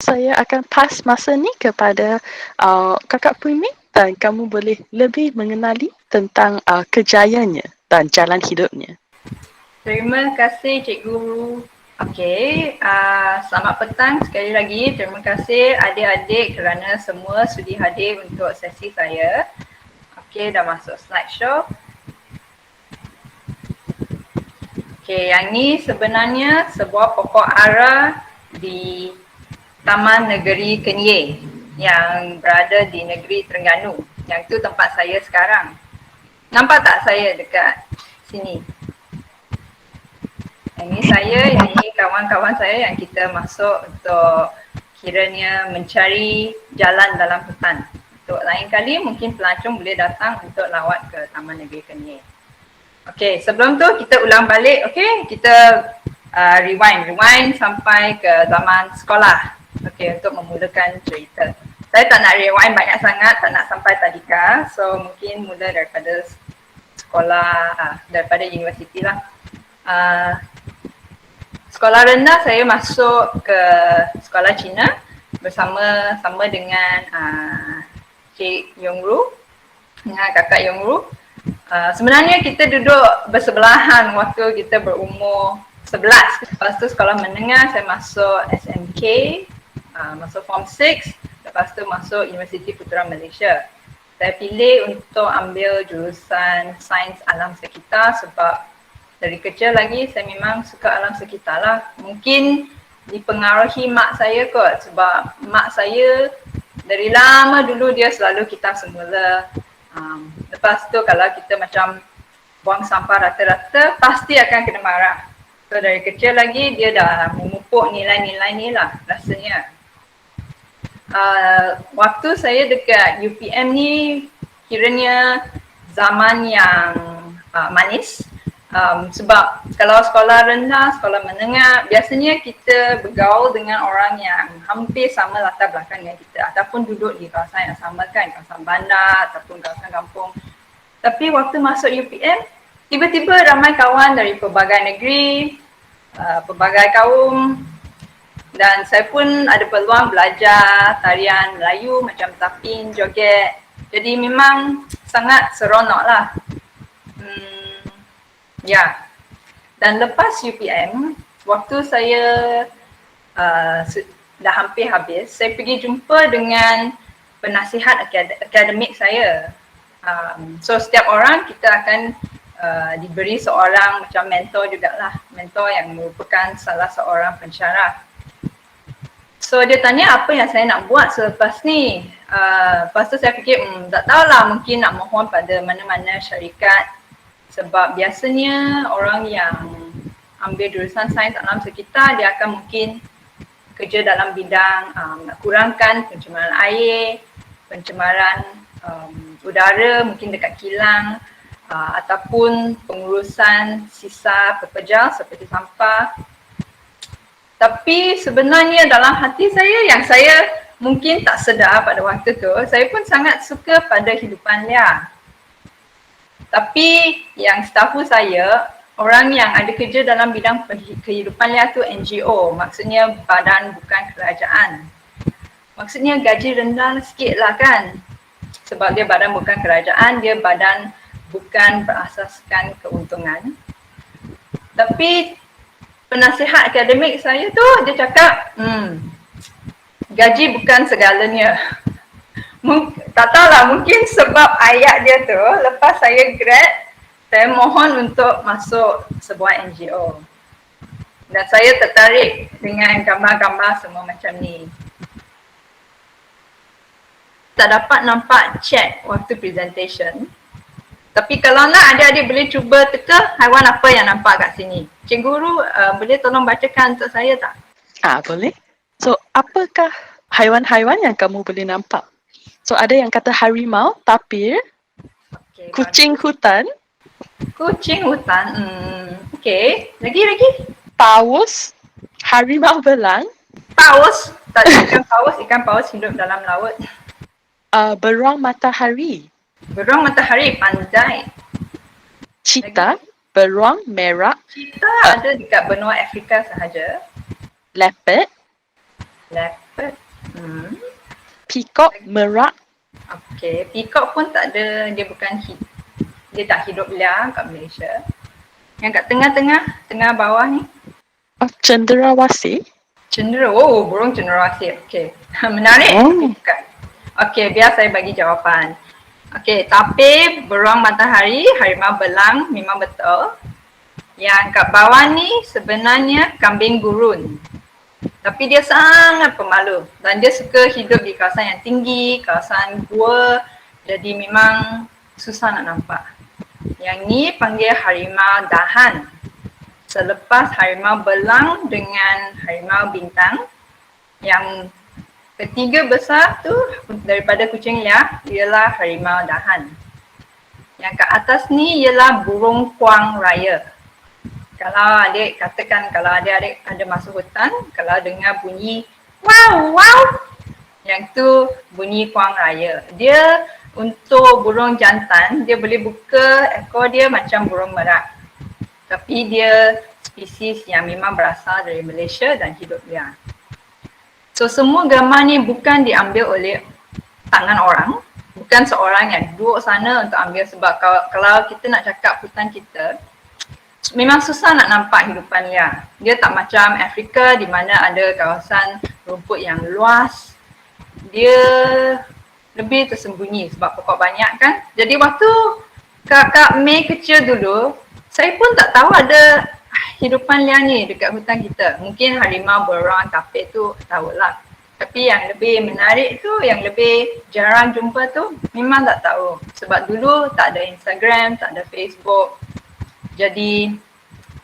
saya akan pass masa ni kepada Kakak Puimi dan kamu boleh lebih mengenali tentang kejayanya dan jalan hidupnya. Terima kasih Cikgu. Okey, selamat petang sekali lagi. Terima kasih adik-adik kerana semua sudi hadir untuk sesi saya. Okey, dah masuk slideshow. Okey, yang ni sebenarnya sebuah pokok ara di Taman Negeri Kenyir yang berada di negeri Terengganu. Yang tu tempat saya sekarang. Nampak tak saya dekat sini? Yang ni saya, yang ni kawan-kawan saya yang kita masuk untuk kiranya mencari jalan dalam hutan. Untuk lain kali mungkin pelancong boleh datang untuk lawat ke Taman Negeri Kenyir. Okey, sebelum tu kita ulang balik, okey? Kita rewind sampai ke zaman sekolah. Okey, untuk memulakan cerita. Saya tak nak rewind banyak sangat, tak nak sampai tadika. So mungkin mula daripada sekolah, daripada universiti lah. Sekolah rendah saya masuk ke sekolah Cina sama dengan Cik Yong Ru dengan kakak Yong Ru. Sebenarnya kita duduk bersebelahan waktu kita berumur 11. Lepas tu sekolah menengah saya masuk SMK, masuk Form 6, lepas tu masuk Universiti Putra Malaysia. Saya pilih untuk ambil jurusan Sains Alam Sekitar sebab dari kecil lagi saya memang suka alam sekitar lah. Mungkin dipengaruhi mak saya kot sebab mak saya dari lama dulu dia selalu kita semula. Lepas tu kalau kita macam buang sampah rata-rata pasti akan kena marah. So dari kecil lagi dia dah memupuk nilai-nilai ni lah rasanya. Waktu saya dekat UPM ni kiranya zaman yang manis. Sebab kalau sekolah rendah, sekolah menengah, biasanya kita bergaul dengan orang yang hampir sama latar belakang dengan kita ataupun duduk di kawasan yang sama kan, kawasan bandar ataupun kawasan kampung. Tapi waktu masuk UPM, tiba-tiba ramai kawan dari pelbagai negeri, pelbagai kaum, dan saya pun ada peluang belajar tarian Melayu macam tapin, joget. Jadi memang sangat seronok lah. Ya, dan lepas UPM, waktu saya dah hampir habis, saya pergi jumpa dengan penasihat akademik saya. So setiap orang kita akan diberi seorang macam mentor jugalah, mentor yang merupakan salah seorang pensyarah. So dia tanya apa yang saya nak buat selepas ni. Lepas tu saya fikir tak tahulah, mungkin nak mohon pada mana-mana syarikat. Sebab biasanya orang yang ambil jurusan sains alam sekitar dia akan mungkin kerja dalam bidang nak kurangkan pencemaran air, pencemaran udara mungkin dekat kilang ataupun pengurusan sisa pepejal seperti sampah. Tapi sebenarnya dalam hati saya yang saya mungkin tak sedar pada waktu tu, saya pun sangat suka pada hidupan liar. Tapi yang setahu saya, orang yang ada kerja dalam bidang kehidupan liar tu NGO, maksudnya badan bukan kerajaan. Maksudnya gaji rendah sikit lah kan. Sebab dia badan bukan kerajaan, dia badan bukan berasaskan keuntungan. Tapi penasihat akademik saya tu, dia cakap, gaji bukan segalanya. Tak tahulah, mungkin sebab ayat dia tu, lepas saya grad, saya mohon untuk masuk sebuah NGO. Dan saya tertarik dengan gambar-gambar semua macam ni. Tak dapat nampak chat waktu presentation. Tapi kalau nak, adik-adik boleh cuba teka haiwan apa yang nampak kat sini. Cik Guru boleh tolong bacakan untuk saya tak? Boleh. So, apakah haiwan-haiwan yang kamu boleh nampak? So, ada yang kata harimau, tapir, Okay, kucing hutan. Kucing hutan, okay. Lagi? Paus, harimau belang, Paus, tak ada ikan paus hidup dalam laut. beruang matahari, Beruang matahari, pandai. cheetah, beruang merah, Cheetah ada dekat benua Afrika sahaja. leopard, Hmm. Peacock, merak. Okay, peacock pun tak ada, dia bukan dia tak hidup liar kat Malaysia. Yang kat tengah-tengah, tengah bawah ni, Oh, cenderawasih. burung cenderawasih. Okay, menarik tapi Oh. bukan. Okay, biar saya bagi jawapan. Okay, tapi beruang matahari, harimau belang memang betul. Yang kat bawah ni sebenarnya kambing gurun. Tapi dia sangat pemalu dan dia suka hidup di kawasan yang tinggi, kawasan gua. Jadi memang susah nak nampak. Yang ni panggil harimau dahan. Selepas harimau belang dengan harimau bintang, yang ketiga besar tu daripada kucing liar ialah harimau dahan. Yang kat atas ni ialah burung kuang raya. Kalau adik katakan, kalau adik-adik ada masuk hutan, kalau dengar bunyi wow wow, yang tu bunyi kuang raya. Dia untuk burung jantan, dia boleh buka ekor dia macam burung merak. Tapi dia spesies yang memang berasal dari Malaysia dan hidup liar. So semua gambar ni bukan diambil oleh tangan orang, bukan seorang yang duduk sana untuk ambil, sebab kalau kita nak cakap hutan kita, memang susah nak nampak hidupan liar. Dia tak macam Afrika di mana ada kawasan rumput yang luas. Dia lebih tersembunyi sebab pokok banyak kan. Jadi waktu kakak May kecil dulu, saya pun tak tahu ada hidupan liar ni dekat hutan kita. Mungkin harimau, beruang, tapir tu tahulah. Tapi yang lebih menarik tu, yang lebih jarang jumpa tu, memang tak tahu. Sebab dulu tak ada Instagram, tak ada Facebook. Jadi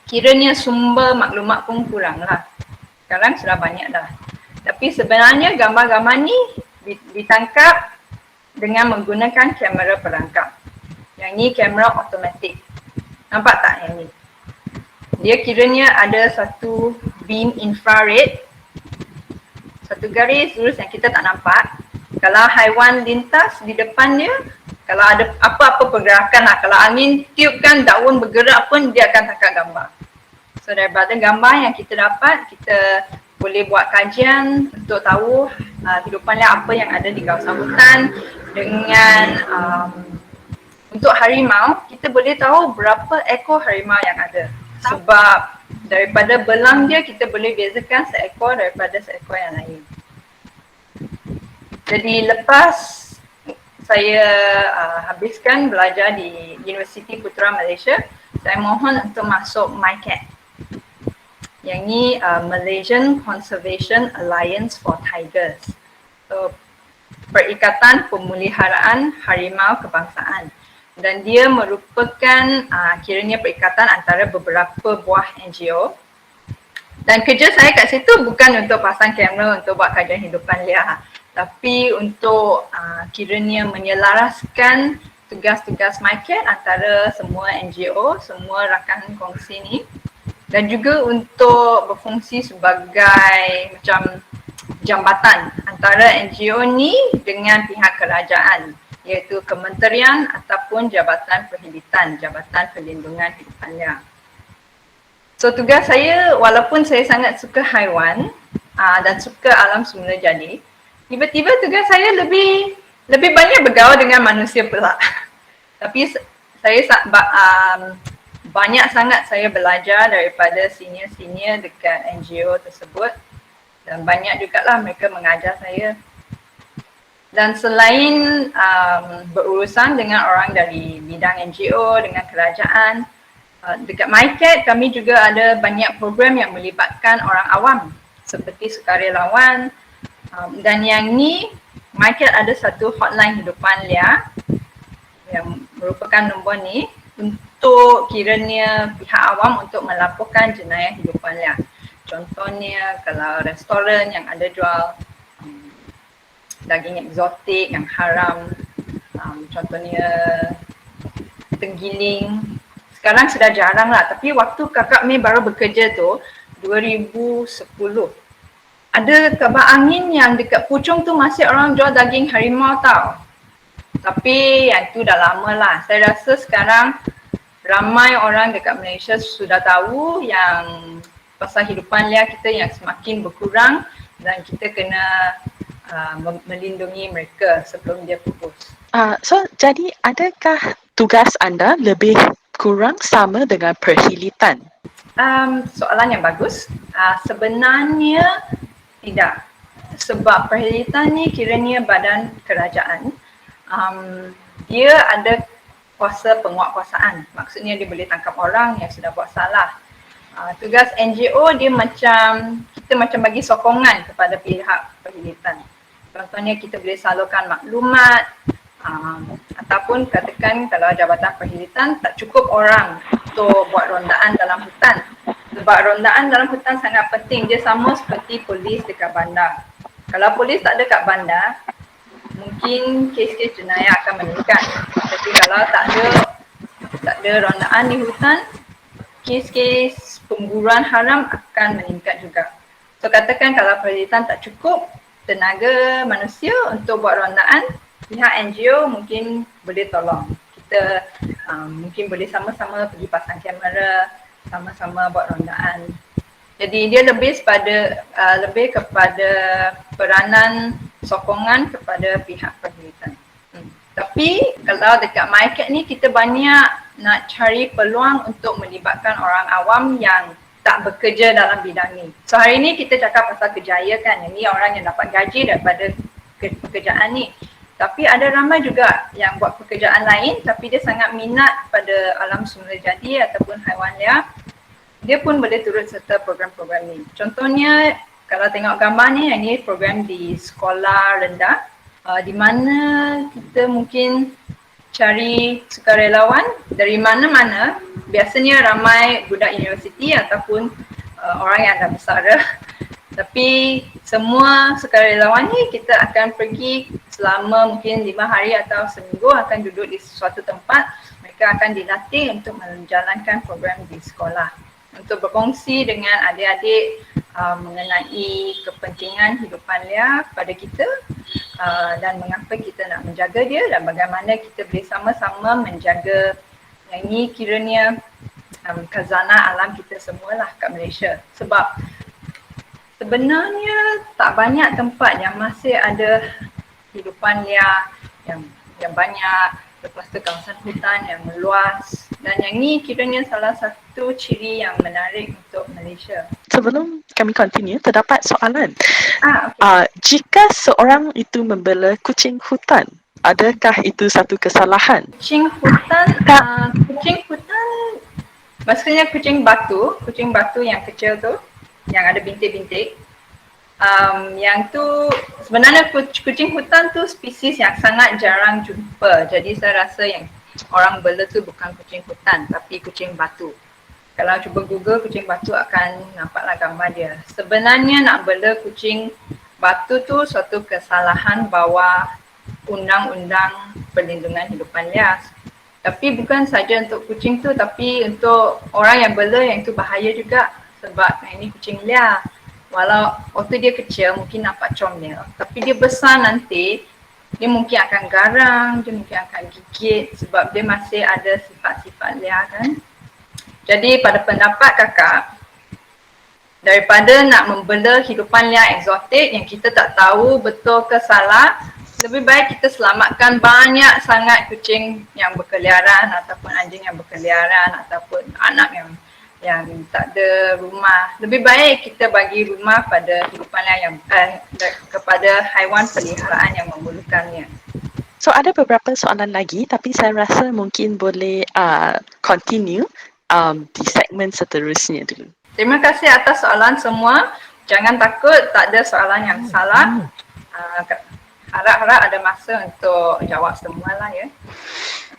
kiranya sumber maklumat pun kurang lah. Sekarang sudah banyak dah. Tapi sebenarnya gambar-gambar ni ditangkap dengan menggunakan kamera perangkap. Yang ni kamera automatik. Nampak tak yang ni? Dia kiranya ada satu beam infrared, satu garis lurus yang kita tak nampak. Kalau haiwan lintas di depan dia, kalau ada apa-apa pergerakan lah, kalau angin tiupkan daun bergerak pun dia akan tangkap gambar. So daripada gambar yang kita dapat, kita boleh buat kajian untuk tahu hidupan liar apa yang ada di kawasan hutan. Dengan untuk harimau, kita boleh tahu berapa ekor harimau yang ada. Sebab daripada belang dia, kita boleh bezakan seekor daripada seekor yang lain. Jadi lepas saya habiskan belajar di Universiti Putra Malaysia, saya mohon untuk masuk MICAT. Yang ni Malaysian Conservation Alliance for Tigers. So, Perikatan Pemeliharaan Harimau Kebangsaan. Dan dia merupakan kiranya perikatan antara beberapa buah NGO. Dan kerja saya kat situ bukan untuk pasang kamera untuk buat kajian hidupan liar, tapi untuk kiranya menyelaraskan tugas-tugas MICAT antara semua NGO, semua rakan kongsi ni. Dan juga untuk berfungsi sebagai macam jambatan antara NGO ni dengan pihak kerajaan, iaitu kementerian ataupun Jabatan Perhimpitan, Jabatan Perlindungan Hidupan Liar. So tugas saya, walaupun saya sangat suka haiwan dan suka alam semula jadi, tiba-tiba tugas saya lebih banyak bergaul dengan manusia pula. Tapi saya banyak sangat saya belajar daripada senior-senior dekat NGO tersebut, dan banyak jugalah mereka mengajar saya. Dan selain berurusan dengan orang dari bidang NGO, dengan kerajaan, dekat MICAT kami juga ada banyak program yang melibatkan orang awam seperti sukarelawan. Dan yang ni, MICAT ada satu hotline hidupan liar yang merupakan nombor ni untuk kiranya pihak awam untuk melaporkan jenayah hidupan liar. Contohnya kalau restoran yang ada jual daging eksotik yang haram, contohnya tenggiling. Sekarang sudah jarang lah, tapi waktu kakak May baru bekerja tu 2010, ada kabar angin yang dekat Puchong tu masih orang jual daging harimau tau. Tapi yang tu dah lama lah. Saya rasa sekarang ramai orang dekat Malaysia sudah tahu yang pasal hidupan liar kita yang semakin berkurang dan kita kena melindungi mereka sebelum dia pupus. So, jadi adakah tugas anda lebih kurang sama dengan perkhidmatan? Soalan yang bagus. Sebenarnya tidak. Sebab perkhidmatan ni kiranya badan kerajaan. Dia ada kuasa penguatkuasaan. Maksudnya dia boleh tangkap orang yang sudah buat salah. Tugas NGO dia kita macam bagi sokongan kepada pihak perkhidmatan. Contohnya kita boleh salurkan maklumat, ataupun katakan kalau jabatan perkhidmatan tak cukup orang untuk buat rondaan dalam hutan. Sebab rondaan dalam hutan sangat penting, dia sama seperti polis dekat bandar. Kalau polis tak ada kat bandar, mungkin kes-kes jenayah akan meningkat. Tapi kalau tak ada rondaan di hutan, kes-kes pemburuan haram akan meningkat juga. So katakan kalau perkhidmatan tak cukup tenaga manusia untuk buat rondaan, pihak NGO mungkin boleh tolong. Kita mungkin boleh sama-sama pergi pasang kamera, sama-sama buat rondaan. Jadi dia lebih kepada peranan sokongan kepada pihak perkhidmatan. Tapi kalau dekat market ni kita banyak nak cari peluang untuk melibatkan orang awam yang tak bekerja dalam bidang ni. So hari ni kita cakap pasal kejaya kan, ini orang yang dapat gaji daripada pekerjaan ni. Tapi ada ramai juga yang buat pekerjaan lain tapi dia sangat minat pada alam semula jadi ataupun haiwan liar. Dia pun boleh turut serta program-program ni. Contohnya kalau tengok gambar ni, ini program di sekolah rendah. Di mana kita mungkin cari sukarelawan dari mana-mana, biasanya ramai budak universiti ataupun orang yang dah besar dah. Tapi semua sukarelawan ni kita akan pergi selama mungkin 5 hari atau seminggu, akan duduk di suatu tempat. Mereka akan dilatih untuk menjalankan program di sekolah untuk berkongsi dengan adik-adik mengenai kepentingan hidupan liar pada kita dan mengapa kita nak menjaga dia dan bagaimana kita boleh sama-sama menjaga yang ini kiranya khazanah alam kita semualah kat Malaysia. Sebab sebenarnya tak banyak tempat yang masih ada hidupan liar yang banyak, lepas tu kawasan hutan yang meluas, dan yang ni kiranya salah satu ciri yang menarik untuk Malaysia. Sebelum kami continue, terdapat soalan. Okay. Jika seorang itu membela kucing hutan, adakah itu satu kesalahan? Kucing hutan maksudnya kucing batu yang kecil tu, yang ada bintik-bintik. Yang tu sebenarnya kucing hutan tu spesies yang sangat jarang jumpa. Jadi saya rasa yang orang bela tu bukan kucing hutan tapi kucing batu. Kalau cuba Google kucing batu akan nampaklah gambar dia. Sebenarnya nak bela kucing batu tu suatu kesalahan bawah Undang-Undang Perlindungan Hidupan Liar. Tapi bukan saja untuk kucing tu tapi untuk orang yang bela, yang tu bahaya juga sebab ini kucing liar. Walau waktu dia kecil mungkin nampak comel, tapi dia besar nanti dia mungkin akan garang, dia mungkin akan gigit sebab dia masih ada sifat-sifat liar kan. Jadi pada pendapat kakak, daripada nak membela hidupan liar eksotik yang kita tak tahu betul ke salah, lebih baik kita selamatkan banyak sangat kucing yang berkeliaran ataupun anjing yang berkeliaran ataupun anak yang tak ada rumah. Lebih baik kita bagi rumah pada hidupan yang kepada haiwan peliharaan yang memerlukannya. So ada beberapa soalan lagi tapi saya rasa mungkin boleh continue di segmen seterusnya dulu. Terima kasih atas soalan semua. Jangan takut, tak ada soalan yang salah. Harap-harap ada masa untuk jawab semualah ya.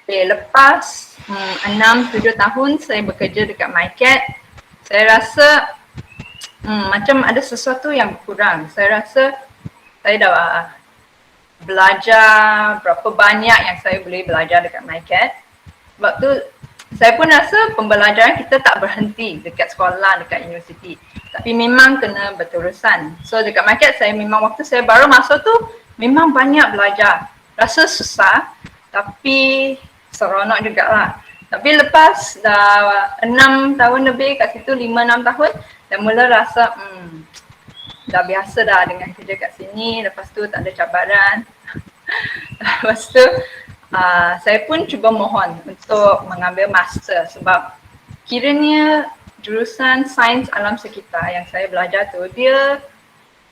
Okay, lepas 6-7 tahun saya bekerja dekat MyCat, saya rasa macam ada sesuatu yang kurang. Saya rasa saya dah belajar berapa banyak yang saya boleh belajar dekat MyCat. Sebab tu saya pun rasa pembelajaran kita tak berhenti dekat sekolah, dekat universiti. Tapi memang kena berterusan. So dekat MyCat saya memang waktu saya baru masuk tu memang banyak belajar. Rasa susah tapi seronok jugalah. Tapi lepas dah 6 tahun lebih kat situ, 5-6 tahun, dah mula rasa dah biasa dah dengan kerja kat sini, lepas tu tak ada cabaran. Lepas tu saya pun cuba mohon untuk mengambil master sebab kiranya jurusan sains alam sekitar yang saya belajar tu dia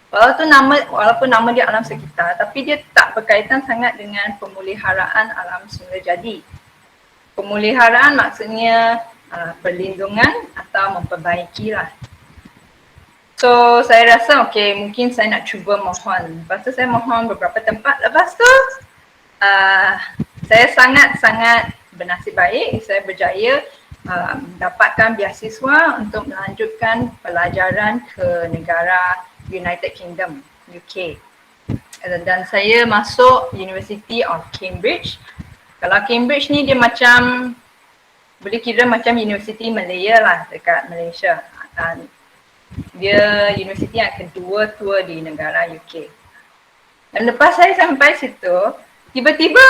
walaupun nama dia alam sekitar tapi dia tak berkaitan sangat dengan pemeliharaan alam semula jadi. Pemeliharaan maksudnya perlindungan atau memperbaiki lah. So saya rasa mungkin saya nak cuba mohon. Lepas tu saya mohon beberapa tempat. Lepas tu saya sangat-sangat bernasib baik. Saya berjaya dapatkan beasiswa untuk melanjutkan pelajaran ke negara United Kingdom, UK. Dan saya masuk University of Cambridge. Kalau Cambridge ni dia macam boleh kira macam University Malaya lah dekat Malaysia. Dia universiti yang kedua tua di negara UK. Dan lepas saya sampai situ, tiba-tiba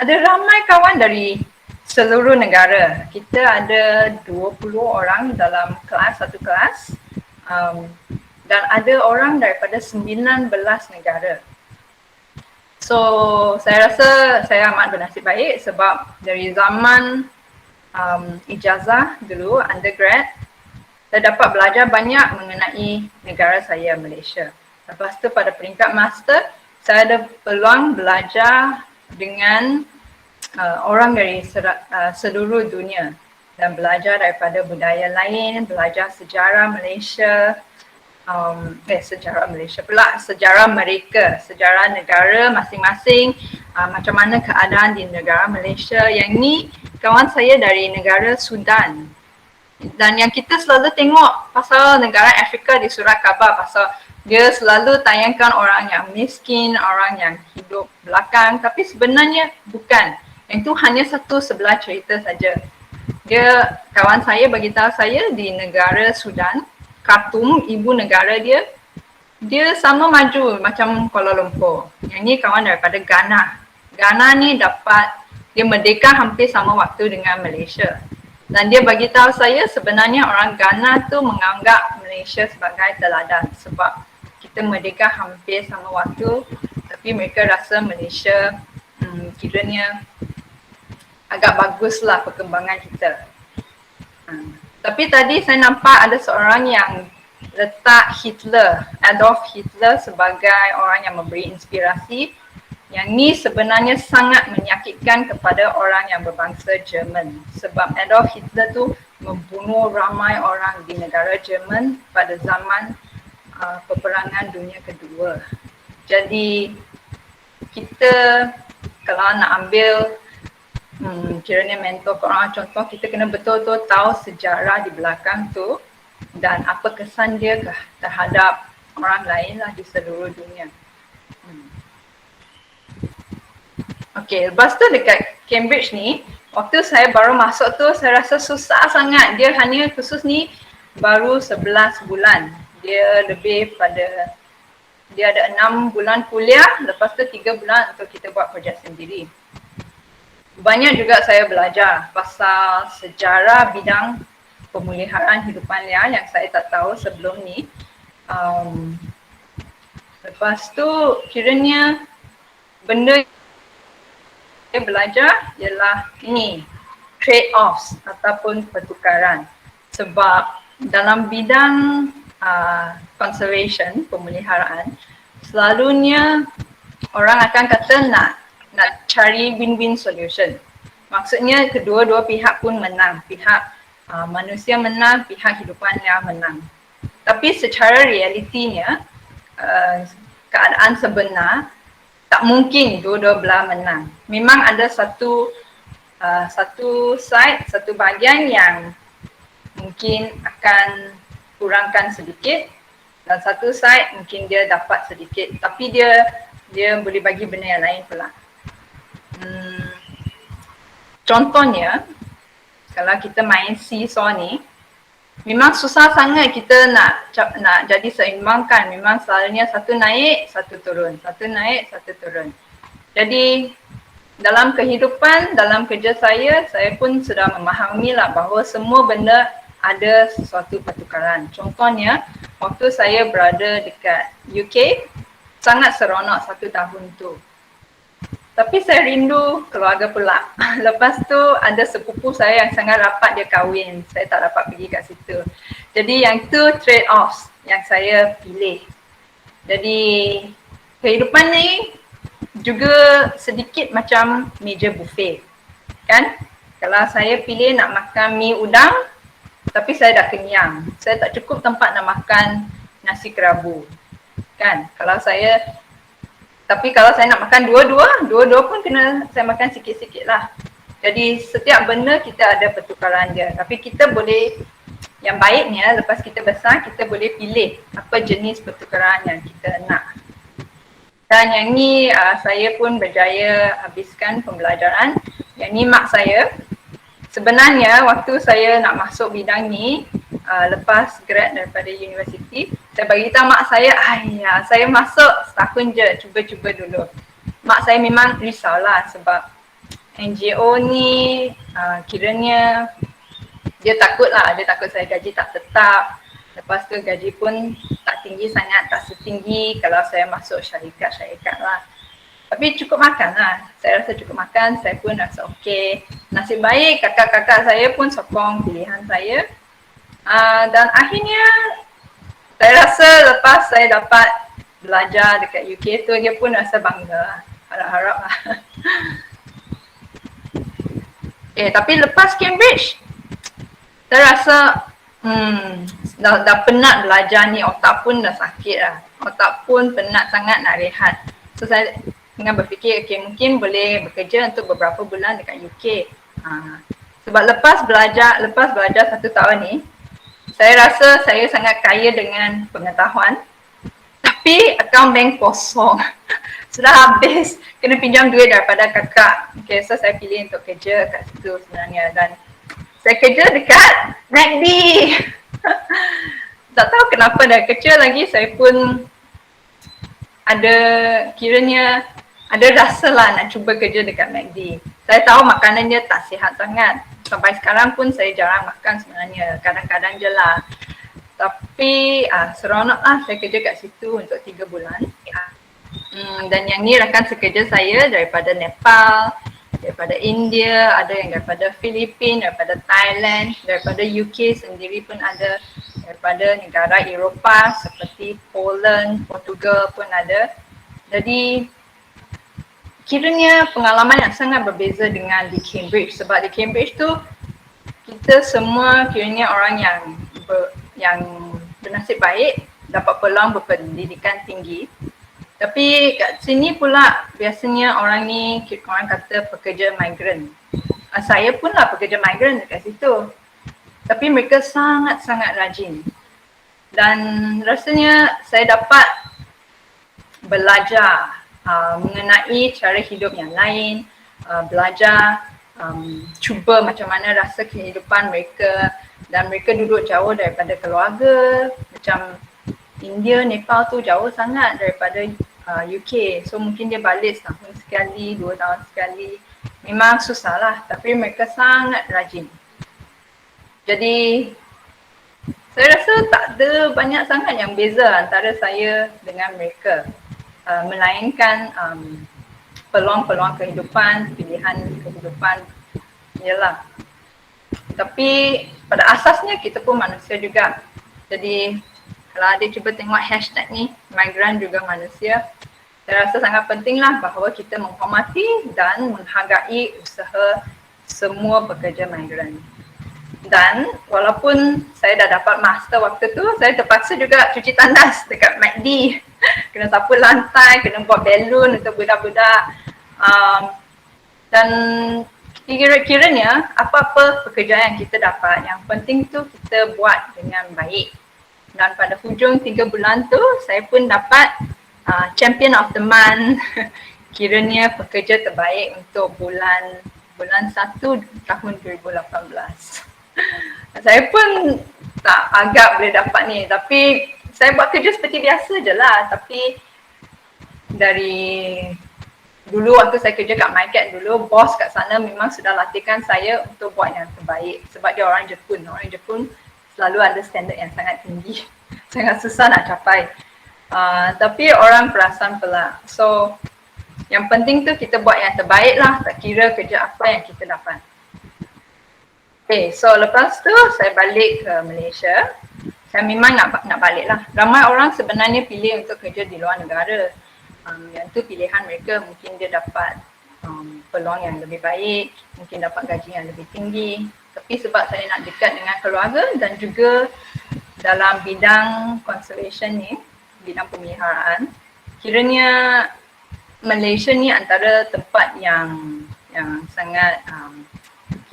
ada ramai kawan dari seluruh negara. Kita ada 20 orang dalam satu kelas. Dan ada orang daripada 19 negara. So saya rasa saya amat bernasib baik sebab dari zaman ijazah dulu, undergrad, saya dapat belajar banyak mengenai negara saya, Malaysia. Lepas tu pada peringkat master, saya ada peluang belajar dengan orang dari seluruh dunia dan belajar daripada budaya lain, belajar sejarah Malaysia, sejarah Malaysia pula, sejarah mereka, sejarah negara masing-masing, macam mana keadaan di negara Malaysia. Yang ni kawan saya dari negara Sudan. Dan yang kita selalu tengok pasal negara Afrika di surat khabar, pasal dia selalu tayangkan orang yang miskin, orang yang hidup belakang, tapi sebenarnya bukan. Yang itu hanya satu sebelah cerita saja. Dia, kawan saya beritahu saya di negara Sudan, Khartoum, ibu negara dia, dia sama maju macam Kuala Lumpur. Yang ni kawan daripada Ghana. Ghana ni dia merdeka hampir sama waktu dengan Malaysia. Dan dia bagi tahu saya sebenarnya orang Ghana tu menganggap Malaysia sebagai teladan sebab kita merdeka hampir sama waktu, tapi mereka rasa Malaysia kiranya agak baguslah perkembangan kita. Tapi tadi saya nampak ada seorang yang letak Adolf Hitler sebagai orang yang memberi inspirasi. Yang ni sebenarnya sangat menyakitkan kepada orang yang berbangsa Jerman sebab Adolf Hitler tu membunuh ramai orang di negara Jerman pada zaman peperangan dunia kedua. Jadi kita kalau nak ambil kiranya mentor orang, contoh kita kena betul-betul tahu sejarah di belakang tu dan apa kesan dia terhadap orang lain lah di seluruh dunia. Okay, lepas tu dekat Cambridge ni, waktu saya baru masuk tu saya rasa susah sangat. Dia hanya khusus ni baru 11 bulan. Dia ada 6 bulan kuliah, lepas tu 3 bulan untuk kita buat projek sendiri. Banyak juga saya belajar pasal sejarah bidang pemeliharaan hidupan liar yang saya tak tahu sebelum ni. Lepas tu kiranya benda saya belajar ialah ini, trade-offs ataupun pertukaran. Sebab dalam bidang conservation, pemeliharaan, selalunya orang akan kata nak cari win-win solution. Maksudnya kedua-dua pihak pun menang. Pihak manusia menang, pihak hidupan liar menang. Tapi secara realitinya, keadaan sebenar tak mungkin dua-dua belah menang. Memang ada satu side, satu bahagian yang mungkin akan kurangkan sedikit dan satu side mungkin dia dapat sedikit tapi dia boleh bagi benda yang lain pula. Contohnya kalau kita main seesaw ni, memang susah sangat kita nak jadi seimbangkan. Memang selalunya satu naik, satu turun. Satu naik, satu turun. Jadi dalam kehidupan, dalam kerja saya pun sudah memahami lah bahawa semua benda ada sesuatu pertukaran. Contohnya, waktu saya berada dekat UK, sangat seronok 1 tahun tu. Tapi saya rindu keluarga pula. Lepas tu ada sepupu saya yang sangat rapat dia kahwin. Saya tak dapat pergi kat situ. Jadi yang tu trade offs yang saya pilih. Jadi kehidupan ni juga sedikit macam meja buffet. Kan? Kalau saya pilih nak makan mi udang, tapi saya dah kenyang. Saya tak cukup tempat nak makan nasi kerabu. Kan? Tapi kalau saya nak makan dua-dua pun kena saya makan sikit-sikit lah. Jadi setiap benda kita ada pertukaran dia. Tapi kita boleh, yang baiknya lepas kita besar, kita boleh pilih apa jenis pertukaran yang kita nak. Dan yang ni saya pun berjaya habiskan pembelajaran. Yang ni mak saya. Sebenarnya waktu saya nak masuk bidang ni, lepas grad daripada universiti, saya beritahu mak saya, saya masuk setahun je, cuba-cuba dulu. Mak saya memang risaulah sebab NGO ni kiranya dia takut saya gaji tak tetap. Lepas tu gaji pun tak tinggi sangat, tak setinggi kalau saya masuk syarikat lah. Tapi cukup makan lah. Saya rasa cukup makan, saya pun rasa okey. Nasib baik kakak-kakak saya pun sokong pilihan saya. Dan akhirnya saya rasa lepas saya dapat belajar dekat UK tu, dia pun rasa bangga lah. Harap-harap lah. Tapi lepas Cambridge, saya rasa dah penat belajar ni, otak pun dah sakit lah. Otak pun penat sangat nak rehat. So saya dengan berfikir, mungkin boleh bekerja untuk beberapa bulan dekat UK. Sebab lepas belajar 1 tahun ni, saya rasa saya sangat kaya dengan pengetahuan. Tapi akaun bank kosong. Sudah habis, kena pinjam duit daripada kakak. So saya pilih untuk kerja kat situ sebenarnya. Dan saya kerja dekat MACD. Tak tahu kenapa dah kecil lagi saya pun ada rasa lah nak cuba kerja dekat MACD. Saya tahu makanan dia tak sihat sangat. Sampai sekarang pun saya jarang makan sebenarnya. Kadang-kadang je lah. Tapi seronok lah saya kerja kat situ untuk 3 bulan. Dan yang ni rakan sekerja saya daripada Nepal, daripada India, ada yang daripada Filipina, daripada Thailand, daripada UK sendiri pun ada, daripada negara Eropah seperti Poland, Portugal pun ada. Jadi kiranya pengalaman yang sangat berbeza dengan di Cambridge. Sebab di Cambridge tu kita semua kiranya orang yang bernasib baik, dapat peluang berpendidikan tinggi. Tapi kat sini pula biasanya orang kata pekerja migran. Saya pun lah pekerja migran dekat situ. Tapi mereka sangat-sangat rajin. Dan rasanya saya dapat belajar mengenai cara hidup yang lain, belajar cuba macam mana rasa kehidupan mereka, dan mereka duduk jauh daripada keluarga. Macam India, Nepal tu jauh sangat daripada UK. So mungkin dia balik setahun sekali, 2 tahun sekali. Memang susah lah, tapi mereka sangat rajin. Jadi saya rasa tak ada banyak sangat yang beza antara saya dengan mereka. Melainkan peluang-peluang kehidupan, pilihan kehidupan, ialah. Tapi pada asasnya kita pun manusia juga. Jadi kalau adik cuba tengok hashtag ni, migran juga manusia, saya rasa sangat pentinglah bahawa kita menghormati dan menghargai usaha semua pekerja migran. Dan walaupun saya dah dapat master waktu tu, saya terpaksa juga cuci tandas dekat MACD. Kena sapu lantai, kena buat balloon untuk budak-budak. Dan kiranya apa-apa pekerjaan yang kita dapat, yang penting tu kita buat dengan baik. Dan pada hujung 3 bulan tu, saya pun dapat Champion of the Month. Kiranya pekerja terbaik untuk bulan 1 tahun 2018. Saya pun tak agak boleh dapat ni, tapi saya buat kerja seperti biasa je lah. Tapi dari dulu waktu saya kerja kat MyCat dulu, bos kat sana memang sudah latihkan saya untuk buat yang terbaik. Sebab dia orang Jepun selalu ada standard yang sangat tinggi. sangat susah nak capai. Tapi orang perasan pula. So yang penting tu kita buat yang terbaik lah, tak kira kerja apa yang kita dapat. Okay, so lepas tu saya balik ke Malaysia. Saya memang nak balik lah. Ramai orang sebenarnya pilih untuk kerja di luar negara. Yang tu pilihan mereka, mungkin dia dapat peluang yang lebih baik, mungkin dapat gaji yang lebih tinggi. Tapi sebab saya nak dekat dengan keluarga dan juga dalam bidang conservation ni, bidang pemeliharaan, kiranya Malaysia ni antara tempat yang sangat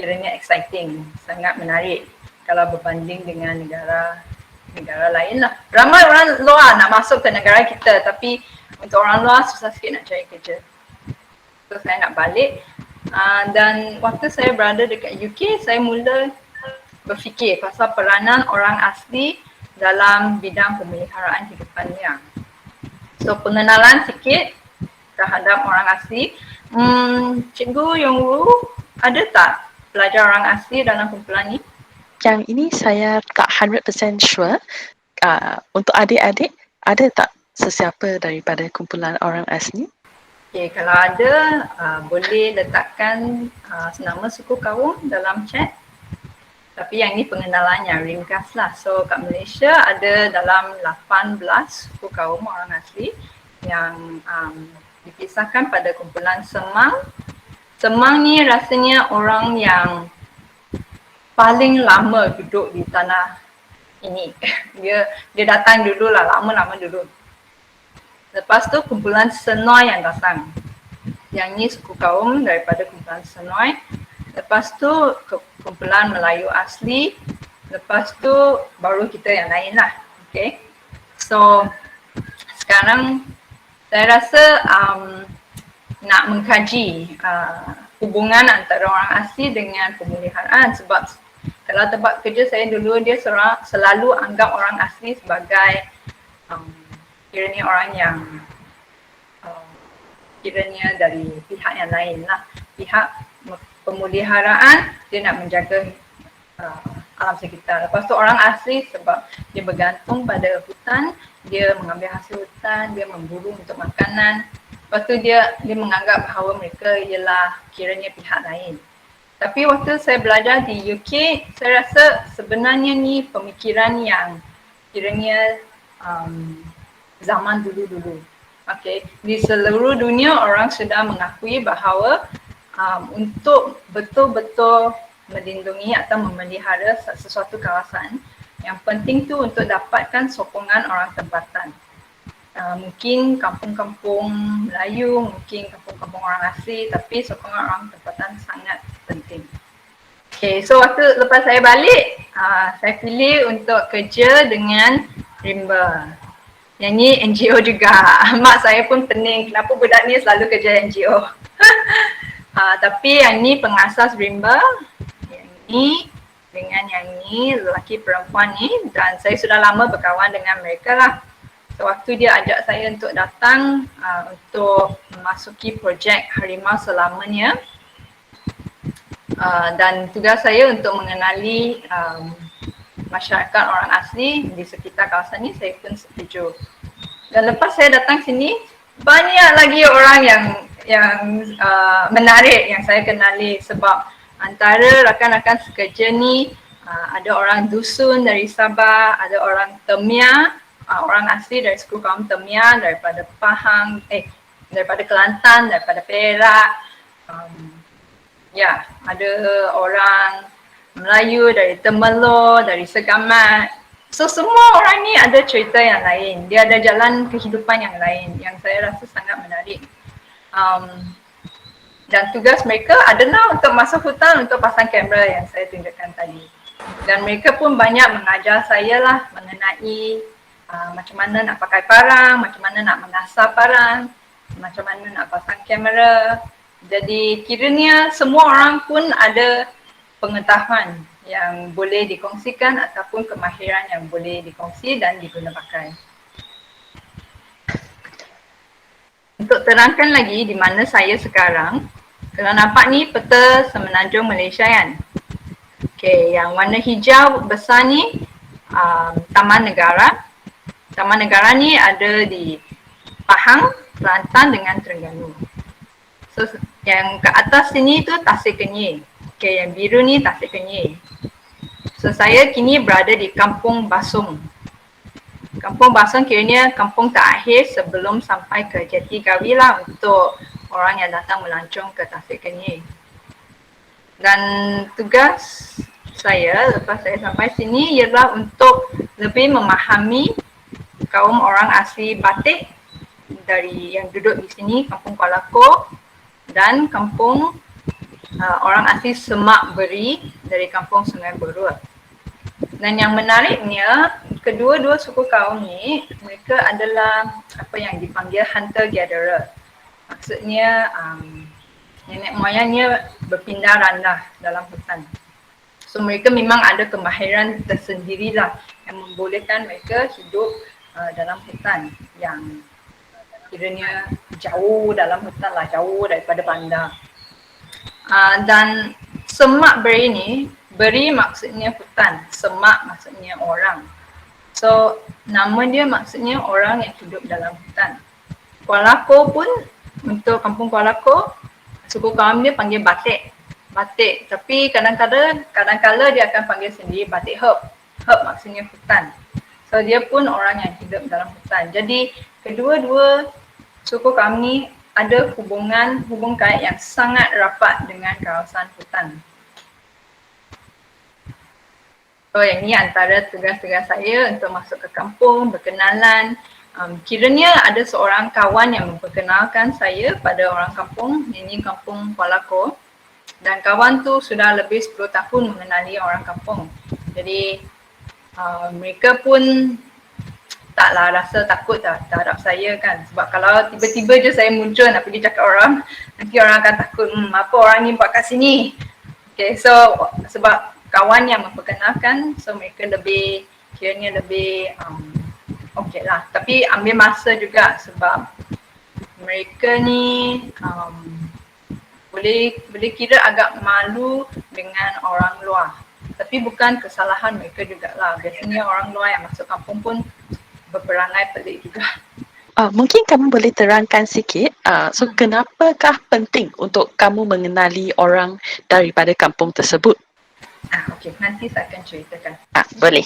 kiranya exciting, sangat menarik kalau berbanding dengan negara lain lah. Ramai orang luar nak masuk ke negara kita, tapi untuk orang luar susah sikit nak cari kerja. So saya nak balik, dan waktu saya berada dekat UK, saya mula berfikir pasal peranan orang asli dalam bidang pemeliharaan hidupan liar. So pengenalan sikit terhadap orang asli. Cikgu Yongru, ada tak pelajar orang asli dalam kumpulan ni? Yang ini saya tak 100% sure. Untuk adik-adik, ada tak sesiapa daripada kumpulan orang asli? Okay, kalau ada, boleh letakkan nama suku kaum dalam chat. Tapi yang ni pengenalan yang ringkas lah. So kat Malaysia ada dalam 18 suku kaum orang asli yang dipisahkan pada kumpulan Semang. Semang ni rasanya orang yang paling lama duduk di tanah ini. Dia datang dulu lah, lama-lama dulu. Lepas tu kumpulan Senoi yang datang. Yang ni suku kaum daripada kumpulan Senoi. Lepas tu kumpulan Melayu asli. Lepas tu baru kita yang lain lah. Okay. So sekarang saya rasa nak mengkaji hubungan antara orang asli dengan pemeliharaan, sebab kalau tempat kerja saya dulu, dia selalu anggap orang asli sebagai kiranya orang yang kiranya dari pihak yang lain lah. Pihak pemeliharaan, dia nak menjaga alam sekitar. Lepas tu orang asli sebab dia bergantung pada hutan, dia mengambil hasil hutan, dia memburu untuk makanan. Lepas tu dia menganggap bahawa mereka ialah kiranya pihak lain. Tapi waktu saya belajar di UK, saya rasa sebenarnya ni pemikiran yang kiranya zaman dulu-dulu. Okay. Di seluruh dunia orang sudah mengakui bahawa untuk betul-betul melindungi atau memelihara sesuatu kawasan, yang penting tu untuk dapatkan sokongan orang tempatan. Mungkin kampung-kampung Melayu, mungkin kampung-kampung orang asli, tapi sokongan orang tempatan sangat penting. Okay, so waktu lepas saya balik, saya pilih untuk kerja dengan Rimba. Yang ni NGO juga. Mak saya pun pening, kenapa budak ni selalu kerja NGO. Tapi yang ni pengasas Rimba, yang ni dengan yang ni, lelaki perempuan ni, dan saya sudah lama berkawan dengan mereka lah. So waktu dia ajak saya untuk datang untuk memasuki projek Harimau Selamanya, dan tugas saya untuk mengenali masyarakat orang asli di sekitar kawasan ni, saya pun setuju. Dan lepas saya datang sini, banyak lagi orang yang menarik yang saya kenali, sebab antara rakan-rakan sekerja ni ada orang dusun dari Sabah, ada orang Temia, orang asli dari suku kaum Temia, daripada Pahang, daripada Kelantan, daripada Perak. Ada orang Melayu dari Temerloh, dari Segamat. So semua orang ni ada cerita yang lain. Dia ada jalan kehidupan yang lain yang saya rasa sangat menarik. Dan tugas mereka adalah untuk masuk hutan untuk pasang kamera yang saya tunjukkan tadi. Dan mereka pun banyak mengajar saya lah mengenai macam mana nak pakai parang, macam mana nak mengasah parang, macam mana nak pasang kamera. Jadi kiranya semua orang pun ada pengetahuan yang boleh dikongsikan ataupun kemahiran yang boleh dikongsi dan diguna pakai. Untuk terangkan lagi di mana saya sekarang, kalau nampak ni peta Semenanjung Malaysia kan. Okay, yang warna hijau besar ni Taman Negara. Taman negara ni ada di Pahang, Kelantan dengan Terengganu. So yang ke atas sini tu Tasik Kenyir. Okay, yang biru ni Tasik Kenyir. So saya kini berada di Kampung Basung. Kampung Basung kiranya kampung terakhir sebelum sampai ke Jati Gawi lah untuk orang yang datang melancong ke Tasik Kenyir. Dan tugas saya lepas saya sampai sini ialah untuk lebih memahami kaum orang asli Batik dari yang duduk di sini, Kampung Kuala Ko, dan kampung orang asli Semak Beri dari Kampung Sungai Berut. Dan yang menariknya, kedua-dua suku kaum ni, mereka adalah apa yang dipanggil hunter-gatherer. Maksudnya nenek moyangnya berpindah randah dalam hutan. So mereka memang ada kemahiran tersendirilah yang membolehkan mereka hidup dalam hutan yang kiranya jauh dalam hutan lah, jauh daripada bandar. Dan Semak Beri ni, beri maksudnya hutan, semak maksudnya orang. So nama dia maksudnya orang yang hidup dalam hutan. Kuala Ko pun, untuk Kampung Kuala Ko, suku kaum dia panggil Batik. Batik, tapi kadang-kala dia akan panggil sendiri Batik Herb. Herb maksudnya hutan. So dia pun orang yang hidup dalam hutan. Jadi kedua-dua suku kaum ni ada hubung kait yang sangat rapat dengan kawasan hutan. So yang ini antara tugas-tugas saya untuk masuk ke kampung, berkenalan. Kiranya ada seorang kawan yang memperkenalkan saya pada orang kampung, ini Kampung Kuala Ko. Dan kawan tu sudah lebih 10 tahun mengenali orang kampung. Jadi mereka pun taklah rasa takut terhadap saya kan. Sebab kalau tiba-tiba je saya muncul nak pergi cakap orang, nanti orang akan takut, apa orang ni buat kat sini. Okay, so sebab kawan yang memperkenalkan, so mereka kiranya lebih okey lah. Tapi ambil masa juga sebab mereka ni boleh kira agak malu dengan orang luar. Tapi bukan kesalahan mereka jugalah. Biasanya orang luar yang masuk kampung pun berperangai pelik juga. Mungkin kamu boleh terangkan sikit, kenapakah penting untuk kamu mengenali orang daripada kampung tersebut? Okey, nanti saya akan ceritakan. Boleh.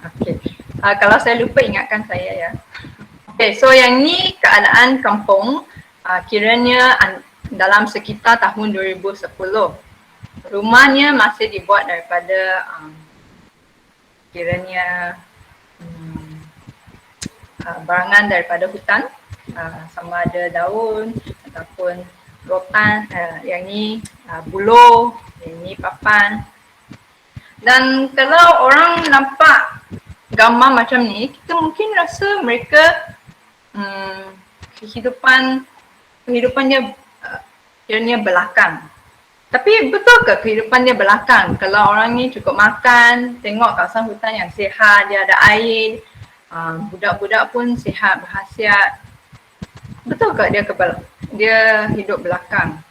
Okey, kalau saya lupa ingatkan saya ya. Okey, so yang ni keadaan kampung kiranya dalam sekitar tahun 2010. Rumahnya masih dibuat daripada kiranya barangan daripada hutan, sama ada daun ataupun rotan, yang ni buluh, yang ni papan. Dan kalau orang nampak gambar macam ni, kita mungkin rasa mereka kehidupannya kiranya belakang. Tapi betul ke kehidupannya belakang? Kalau orang ni cukup makan, tengok kawasan hutan yang sihat, dia ada air, budak-budak pun sihat, berkhasiat. Betul ke dia hidup belakang?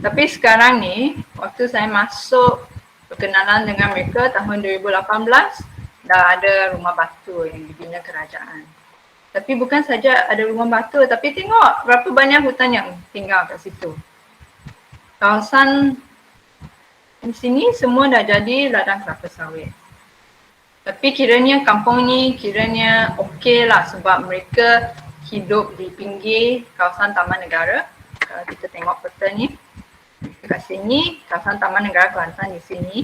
Tapi sekarang ni, waktu saya masuk perkenalan dengan mereka tahun 2018, dah ada rumah batu yang dibina kerajaan. Tapi bukan saja ada rumah batu, tapi tengok berapa banyak hutan yang tinggal kat situ. Kawasan di sini semua dah jadi ladang kelapa sawit. Tapi kiranya kampung ni kiranya okey lah sebab mereka hidup di pinggir kawasan Taman Negara. Kalau kita tengok peta ni, dekat sini kawasan Taman Negara Kelantan di sini.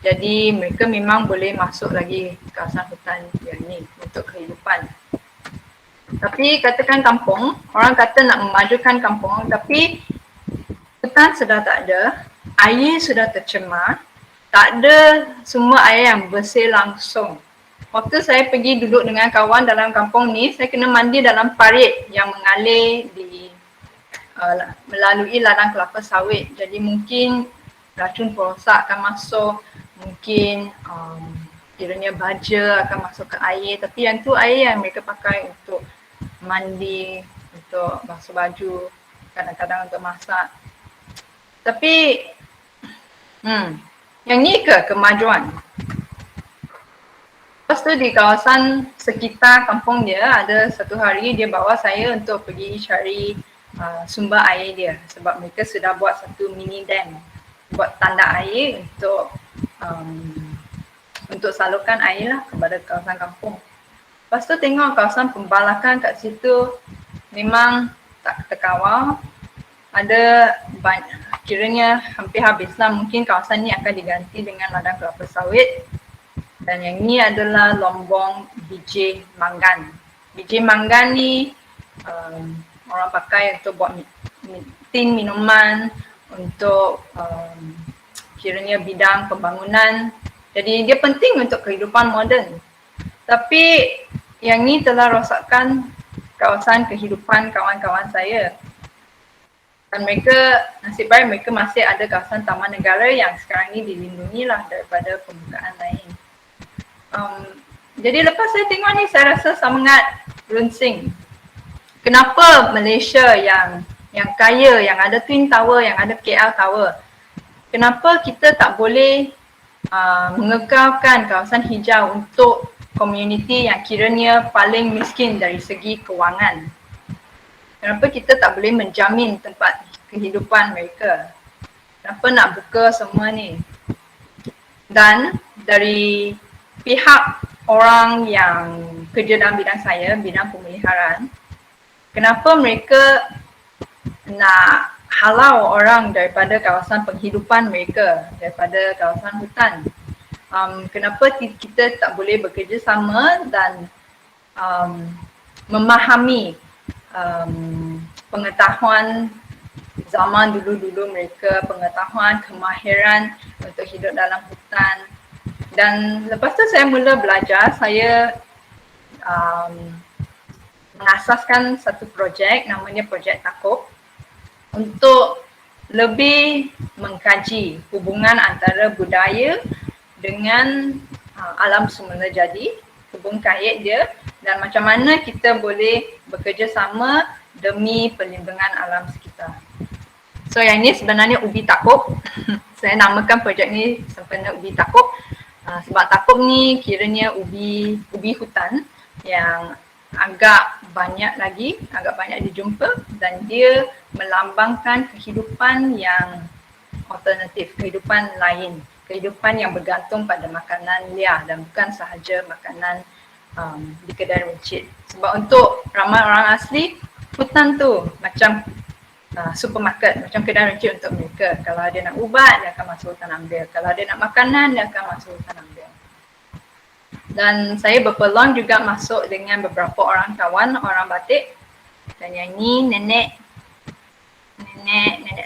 Jadi mereka memang boleh masuk lagi kawasan hutan yang ni untuk kehidupan. Tapi katakan kampung, orang kata nak memajukan kampung, tapi hutan sudah tak ada, air sudah tercemar, tak ada semua air yang bersih langsung. Waktu saya pergi duduk dengan kawan dalam kampung ni, saya kena mandi dalam parit yang mengalir melalui ladang kelapa sawit. Jadi mungkin racun perosak akan masuk, mungkin kiranya baja akan masuk ke air. Tapi yang tu air yang mereka pakai untuk mandi, untuk basuh baju, kadang-kadang untuk masak. Tapi yang ni ke kemajuan? Lepas tu di kawasan sekitar kampung dia, ada satu hari dia bawa saya untuk pergi cari sumber air dia, sebab mereka sudah buat satu mini dam, buat tanda air untuk salurkan air lah kepada kawasan kampung. Lepas tu tengok kawasan pembalakan kat situ memang tak terkawal, ada kiranya hampir habislah, mungkin kawasan ni akan diganti dengan ladang kelapa sawit. Dan yang ni adalah lombong biji manggan. Biji manggan ni orang pakai untuk buat tin minuman, untuk kiranya bidang pembangunan. Jadi dia penting untuk kehidupan moden. Tapi yang ni telah rosakkan kawasan kehidupan kawan-kawan saya. Dan mereka, nasib baik mereka masih ada kawasan taman negara yang sekarang ni dilindungi lah daripada pembukaan lain. Jadi lepas saya tengok ni, saya rasa sangat runsing. Kenapa Malaysia yang kaya, yang ada Twin Tower, yang ada KL Tower, kenapa kita tak boleh mengekalkan kawasan hijau untuk komuniti yang kiranya paling miskin dari segi kewangan? Kenapa kita tak boleh menjamin tempat kehidupan mereka? Kenapa nak buka semua ni? Dan dari pihak orang yang kerja dalam bidang saya, bidang pemeliharaan, kenapa mereka nak halau orang daripada kawasan penghidupan mereka, daripada kawasan hutan? Kenapa kita tak boleh bekerjasama dan memahami pengetahuan zaman dulu-dulu mereka, pengetahuan, kemahiran untuk hidup dalam hutan. Dan lepas tu saya mula belajar, saya mengasaskan satu projek, namanya Projek Takop, untuk lebih mengkaji hubungan antara budaya dengan alam semula jadi, kebun kait dia, dan macam mana kita boleh bekerjasama demi perlindungan alam sekitar. So yang ni sebenarnya Ubi Takop. Saya namakan projek ni sempena Ubi Takop. Sebab takop ni kiranya ubi hutan yang agak banyak dijumpa, dan dia melambangkan kehidupan yang alternatif, kehidupan lain, kehidupan yang bergantung pada makanan liar dan bukan sahaja makanan di kedai runcit. Sebab untuk ramai orang asli, hutan tu macam supermarket, macam kedai runcit untuk mereka. Kalau dia nak ubat, dia akan masuk hutan ambil. Kalau dia nak makanan, dia akan masuk hutan ambil. Dan saya berpeluang juga masuk dengan beberapa orang kawan, orang batik. Dan yang ni Nenek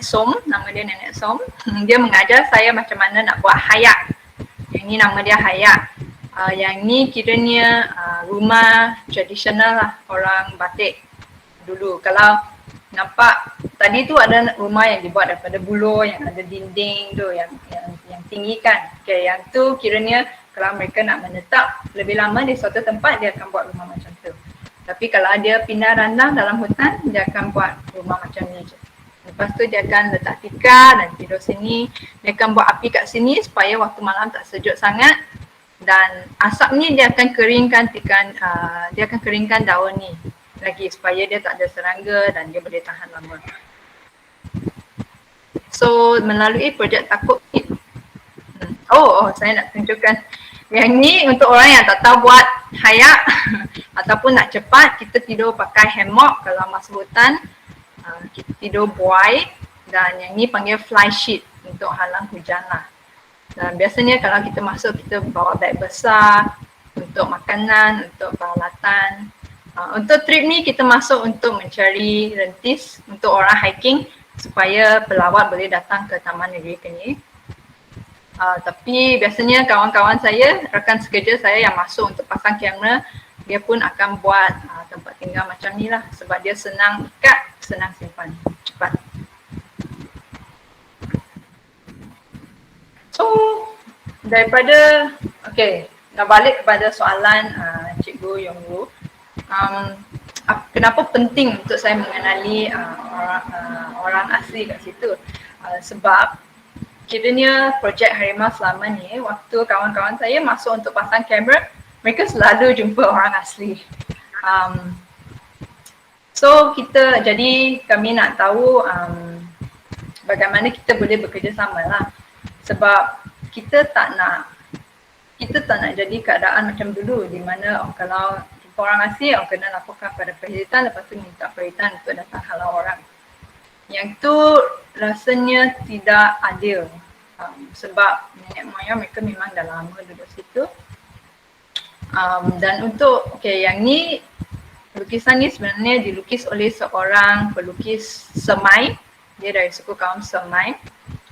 Som, nama dia Nenek Som. Dia mengajar saya macam mana nak buat hayak. Yang ni nama dia hayak. Yang ni kiranya rumah tradisional lah orang batik dulu. Kalau nampak tadi tu ada rumah yang dibuat daripada buluh, yang ada dinding tu yang tinggi kan. Okay, yang tu kiranya kalau mereka nak menetap lebih lama di suatu tempat, dia akan buat rumah macam tu. Tapi kalau dia pindah randang dalam hutan, dia akan buat rumah macam ni je. Lepas tu dia akan letak tikar dan tidur sini. Dia akan buat api kat sini supaya waktu malam tak sejuk sangat. Dan asap ni dia akan keringkan daun ni lagi supaya dia tak ada serangga dan dia boleh tahan lama. So melalui projek Takop ni, saya nak tunjukkan. Yang ni untuk orang yang tak tahu buat hayak ataupun nak cepat, kita tidur pakai hammock kalau masuk hutan. Kita tidur buai, dan yang ni panggil fly sheet untuk halang hujan lah. Dan biasanya kalau kita masuk, kita bawa beg besar untuk makanan, untuk peralatan. Untuk trip ni kita masuk untuk mencari rentis untuk orang hiking supaya pelawat boleh datang ke Taman Negeri Kenyir. Tapi biasanya kawan-kawan saya, rakan sekerja saya yang masuk untuk pasang kamera, dia pun akan buat tempat tinggal macam ni lah, sebab dia senang ikat, senang simpan, cepat. So daripada, nak balik kepada soalan Cikgu Yongru. Kenapa penting untuk saya mengenali orang asli kat situ? Sebab kiranya projek Harimau Selamat ni, waktu kawan-kawan saya masuk untuk pasang kamera, mereka selalu jumpa orang asli. Um, so jadi kami nak tahu bagaimana kita boleh bekerjasama lah. Sebab kita tak nak jadi keadaan macam dulu di mana kalau jumpa orang asing, orang kena laporkan pada perkhidmatan, lepas tu minta perkhidmatan untuk datang halau orang. Yang tu rasanya tidak adil. Sebab nenek moyang mereka memang dah lama duduk situ. Dan untuk, yang ni, lukisan ni sebenarnya dilukis oleh seorang pelukis Semai. Dia dari suku kaum Semai.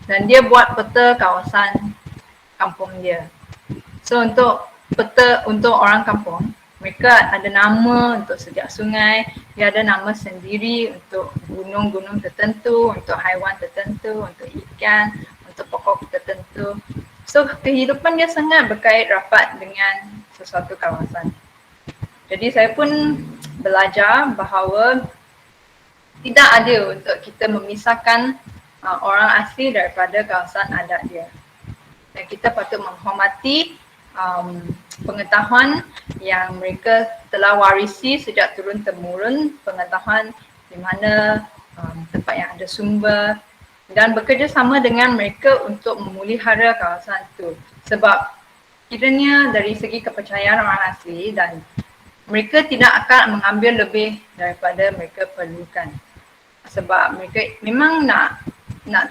Dan dia buat peta kawasan kampung dia. So untuk peta untuk orang kampung, mereka ada nama untuk setiap sungai, dia ada nama sendiri untuk gunung-gunung tertentu, untuk haiwan tertentu, untuk ikan, untuk pokok tertentu. So kehidupan dia sangat berkait rapat dengan sesuatu kawasan. Jadi saya pun belajar bahawa tidak adil untuk kita memisahkan orang asli daripada kawasan adat dia. Dan kita patut menghormati pengetahuan yang mereka telah warisi sejak turun-temurun, pengetahuan di mana tempat yang ada sumber, dan bekerjasama dengan mereka untuk memulihara kawasan itu. Sebab kiranya dari segi kepercayaan orang asli dan mereka tidak akan mengambil lebih daripada mereka perlukan. Sebab mereka memang nak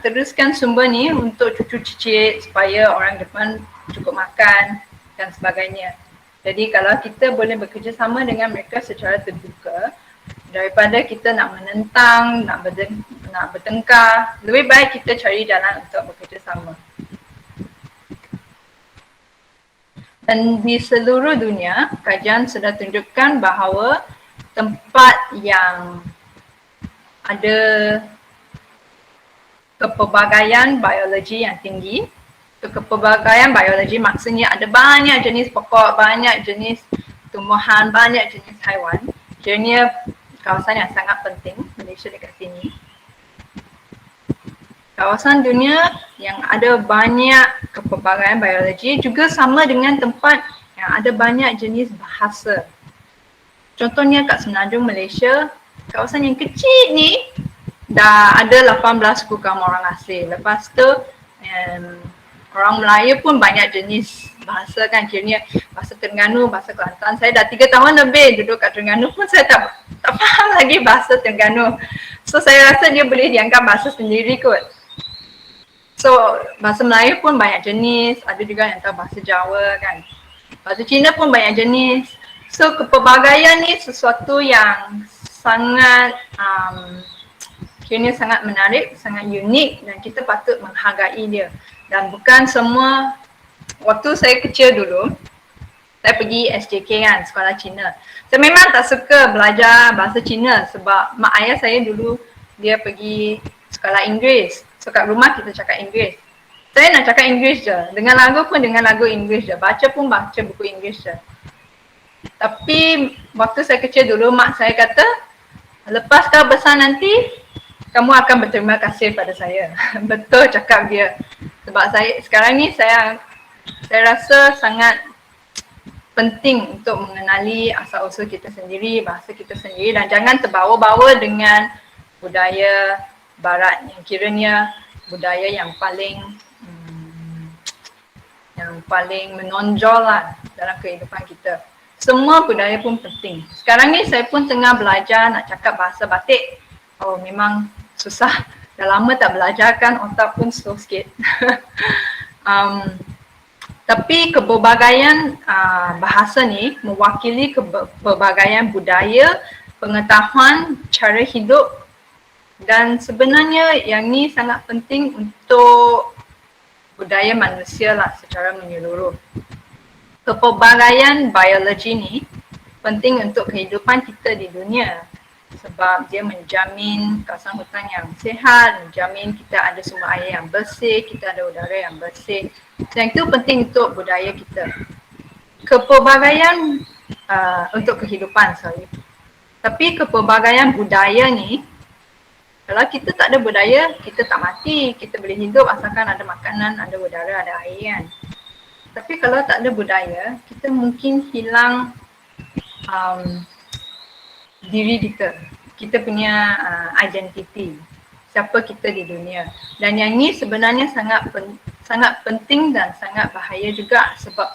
teruskan sumber ni untuk cucu cicit supaya orang depan cukup makan dan sebagainya. Jadi kalau kita boleh bekerjasama dengan mereka secara terbuka, daripada kita nak menentang, nak bertengkar, lebih baik kita cari jalan untuk bekerjasama. Dan di seluruh dunia, kajian sudah tunjukkan bahawa tempat yang ada kepelbagaian biologi yang tinggi, kepelbagaian biologi maksudnya ada banyak jenis pokok, banyak jenis tumbuhan, banyak jenis haiwan. Kiranya kawasan yang sangat penting, Malaysia dekat sini. Kawasan dunia yang ada banyak kepelbagaian biologi juga sama dengan tempat yang ada banyak jenis bahasa. Contohnya kat Semenanjung Malaysia, kawasan yang kecil ni dah ada 18 suku kaum orang asli. Lepas tu orang Melayu pun banyak jenis bahasa kan, kiranya bahasa Terengganu, bahasa Kelantan. Saya dah 3 tahun lebih duduk kat Terengganu pun saya tak faham lagi bahasa Terengganu. So saya rasa dia boleh dianggap bahasa sendiri kot. So bahasa Melayu pun banyak jenis, ada juga yang tahu bahasa Jawa kan. Bahasa Cina pun banyak jenis. So kepelbagaian ni sesuatu yang sangat kiranya sangat menarik, sangat unik dan kita patut menghargai dia. Dan bukan semua, waktu saya kecil dulu, saya pergi SJK kan, sekolah Cina. Saya memang tak suka belajar bahasa Cina sebab mak ayah saya dulu dia pergi sekolah Inggeris. So kat rumah kita cakap Inggeris. Saya nak cakap Inggeris je, dengan lagu pun dengan lagu Inggeris je, baca pun baca buku Inggeris je. Tapi waktu saya kecil dulu mak saya kata, lepas kau besar nanti, kamu akan berterima kasih pada saya. Betul cakap dia. Sebab saya sekarang ni saya rasa sangat penting untuk mengenali asal usul kita sendiri, bahasa kita sendiri dan jangan terbawa-bawa dengan budaya barat yang kiranya budaya yang paling menonjol lah dalam kehidupan kita. Semua budaya pun penting. Sekarang ni saya pun tengah belajar nak cakap bahasa batik. Oh memang susah. Dah lama tak belajar kan, otak pun slow sikit. Tapi kepelbagaian bahasa ni mewakili kepelbagaian budaya, pengetahuan, cara hidup dan sebenarnya yang ni sangat penting untuk budaya manusia lah secara menyeluruh. Kepelbagaian biologi ni penting untuk kehidupan kita di dunia sebab dia menjamin kawasan hutan yang sihat, menjamin kita ada sumber air yang bersih, kita ada udara yang bersih. Dan itu penting untuk budaya kita. Kepelbagaian untuk kehidupan, Tapi kepelbagaian budaya ni, kalau kita tak ada budaya, kita tak mati. Kita boleh hidup asalkan ada makanan, ada udara, ada air kan. Tapi kalau tak ada budaya, kita mungkin hilang um, diri kita. Kita punya identiti. Siapa kita di dunia. Dan yang ni sebenarnya sangat penting dan sangat bahaya juga sebab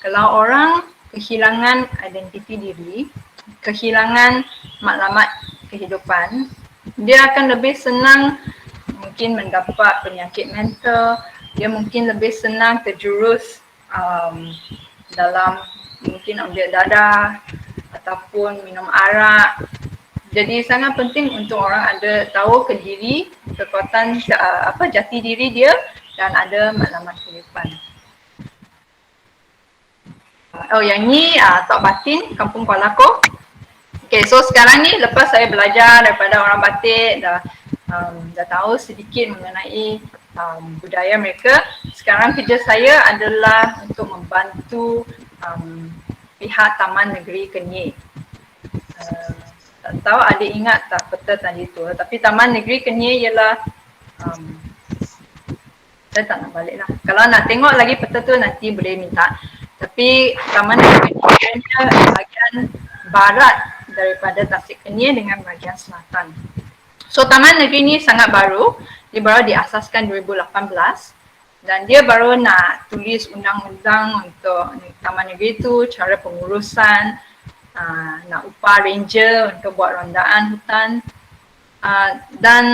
kalau orang kehilangan identiti diri, kehilangan maklumat kehidupan, dia akan lebih senang mungkin mendapat penyakit mental, dia mungkin lebih senang terjurus dalam mungkin ambil dadah ataupun minum arak. Jadi sangat penting untuk orang ada tahu ke diri, kekuatan jati diri dia dan ada maklumat kehidupan. Oh yang ni Tok Batin, Kampung Kuala Ko. Okay, so sekarang ni lepas saya belajar daripada orang Batik, dah tahu sedikit mengenai budaya mereka. Sekarang kerja saya adalah untuk membantu pihak Taman Negeri Kenyir. Tak tahu adik ingat tak peta tadi tu, tapi Taman Negeri Kenyir ialah saya tak nak balik lah. Kalau nak tengok lagi peta tu nanti boleh minta. Tapi Taman Negeri Kenyir bahagian barat daripada Tasik Kenyir dengan bahagian selatan. So Taman Negeri ni sangat baru, dia baru diasaskan 2018 dan dia baru nak tulis undang-undang untuk Taman Negeri tu, cara pengurusan, nak upah ranger untuk buat rondaan hutan. Dan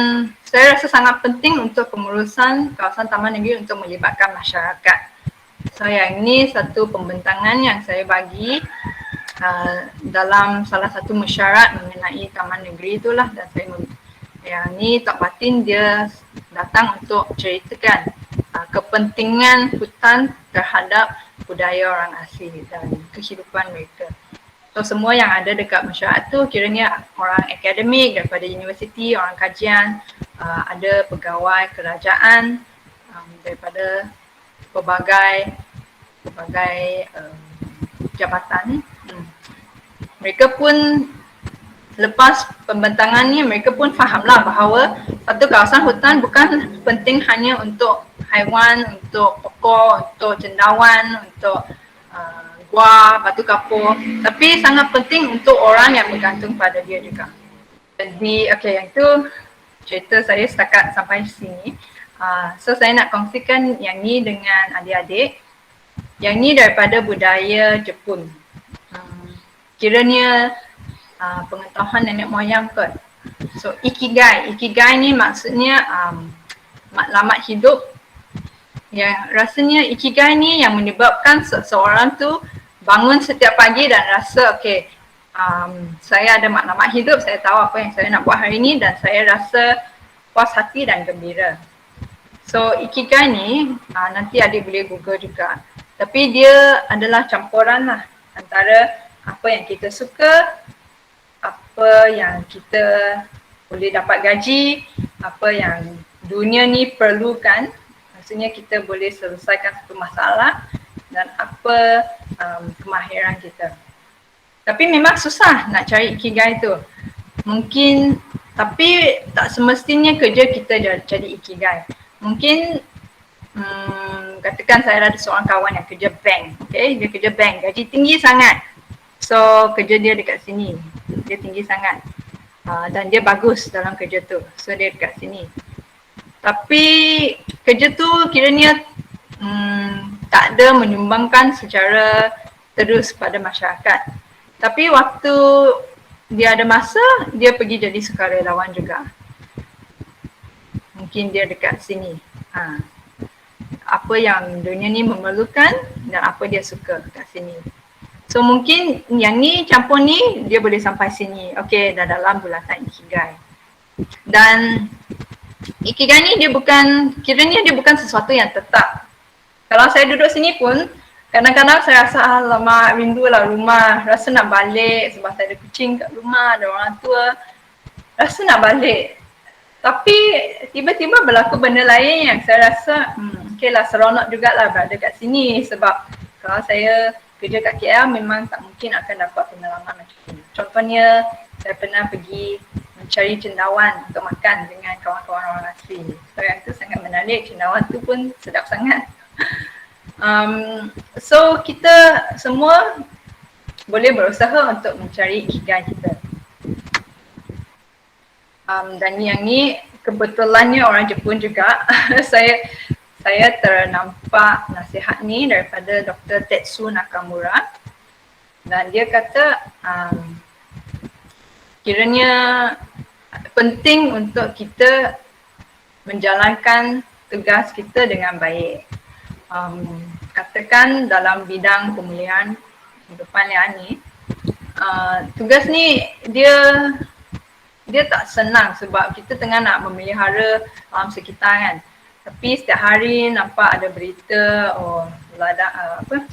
saya rasa sangat penting untuk pengurusan kawasan Taman Negeri untuk melibatkan masyarakat. So yang ini satu pembentangan yang saya bagi dalam salah satu mesyuarat mengenai Taman Negeri itulah, dan saya yang ni Tok Batin dia datang untuk ceritakan kepentingan hutan terhadap budaya orang asli dan kehidupan mereka. So semua yang ada dekat mesyuarat tu kiranya orang akademik daripada universiti, orang kajian, ada pegawai kerajaan daripada pelbagai jabatan. Mereka pun lepas pembentangan ni mereka pun fahamlah bahawa satu kawasan hutan bukan penting hanya untuk haiwan, untuk pokok, untuk cendawan, untuk gua, batu kapur, tapi sangat penting untuk orang yang bergantung pada dia juga. Jadi okay, yang tu cerita saya setakat sampai sini. So saya nak kongsikan yang ni dengan adik-adik. Yang ni daripada budaya Jepun. Kiranya pengetahuan nenek moyang kot. So ikigai ni maksudnya matlamat hidup. Yang rasanya ikigai ni yang menyebabkan seseorang tu bangun setiap pagi dan rasa okay, saya ada matlamat hidup, saya tahu apa yang saya nak buat hari ni dan saya rasa puas hati dan gembira. So ikigai ni nanti adik boleh google juga. Tapi dia adalah campuran lah antara apa yang kita suka, apa yang kita boleh dapat gaji, apa yang dunia ni perlukan, maksudnya kita boleh selesaikan satu masalah dan apa kemahiran kita. Tapi memang susah nak cari ikigai tu. Mungkin, tapi tak semestinya kerja kita jadi ikigai. Mungkin katakan saya ada seorang kawan yang kerja bank, okay? Dia kerja bank, gaji tinggi sangat. So kerja dia dekat sini, dia tinggi sangat dan dia bagus dalam kerja tu, so dia dekat sini. Tapi kerja tu kiranya tak ada menyumbangkan secara terus pada masyarakat. Tapi waktu dia ada masa, dia pergi jadi sukarelawan juga. Mungkin dia dekat sini. Apa yang dunia ni memerlukan dan apa dia suka kat sini. So mungkin yang ni campur ni dia boleh sampai sini. Okay, dah dalam bulatan ikigai. Dan ikigai ni dia bukan, kiranya dia bukan sesuatu yang tetap. Kalau saya duduk sini pun kadang-kadang saya rasa alamak rindulah rumah, rasa nak balik sebab saya ada kucing kat rumah, ada orang tua, rasa nak balik. Tapi tiba-tiba berlaku benda lain yang saya rasa okay lah, seronok jugalah berada kat sini sebab kalau saya kerja kat KL memang tak mungkin akan dapat pengalaman macam ni. Contohnya saya pernah pergi mencari cendawan untuk makan dengan kawan-kawan orang asli. So yang tu sangat menarik, cendawan tu pun sedap sangat. So kita semua boleh berusaha untuk mencari ikigai kita. Dan yang ni kebetulannya orang Jepun juga. saya ternampak nasihat ni daripada Dr. Tetsu Nakamura, dan dia kata kiranya penting untuk kita menjalankan tugas kita dengan baik. Katakan dalam bidang pemulihan kehidupan yang ni, tugas ni dia tak senang sebab kita tengah nak memelihara alam sekitar kan. Tapi setiap hari nampak ada berita,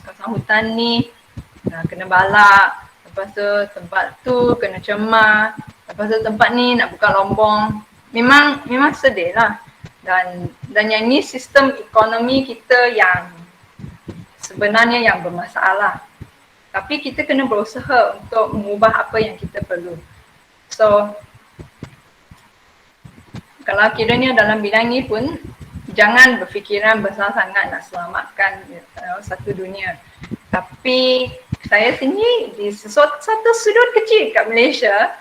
kawasan hutan ni kena balak, lepas tu tempat tu kena cemar, lepas tu tempat ni nak buka lombong. Memang sedih lah. Dan yang ni sistem ekonomi kita yang sebenarnya yang bermasalah. Tapi kita kena berusaha untuk mengubah apa yang kita perlu. So, kalau kiranya dalam bidang ni pun jangan berfikiran besar sangat nak selamatkan satu dunia. Tapi saya sini di satu sudut kecil kat Malaysia,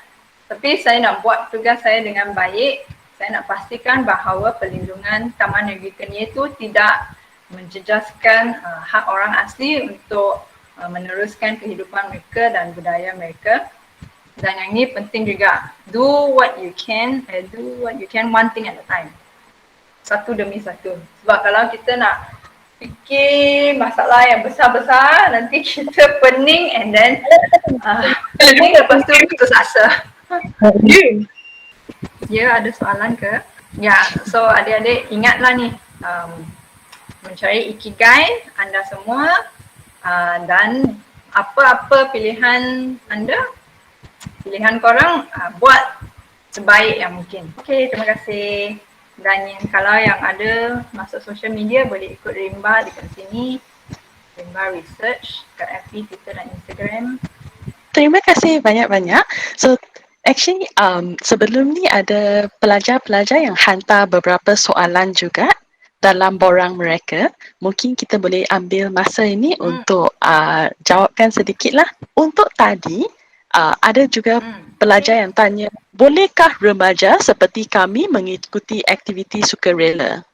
tapi saya nak buat tugas saya dengan baik. Saya nak pastikan bahawa perlindungan Taman Negeri Kenyir itu tidak menjejaskan hak orang asli untuk meneruskan kehidupan mereka dan budaya mereka. Dan yang ni penting juga, do what you can one thing at a time. Satu demi satu. Sebab kalau kita nak fikir masalah yang besar-besar, nanti kita pening and then pening lepas tu putus asa. Ya, ada soalan ke? Ya, so adik-adik ingatlah ni, mencari ikigai anda semua, dan apa-apa pilihan anda, pilihan korang, buat sebaik yang mungkin. Okay, terima kasih. Dan kalau yang ada masuk social media boleh ikut Rimba dekat sini, Rimba Research kat FB, Twitter dan Instagram. Terima kasih banyak-banyak. So actually sebelum ni ada pelajar-pelajar yang hantar beberapa soalan juga dalam borang mereka. Mungkin kita boleh ambil masa ini untuk jawabkan sedikit lah. Untuk tadi ada juga pelajar yang tanya, bolehkah remaja seperti kami mengikuti aktiviti sukarela?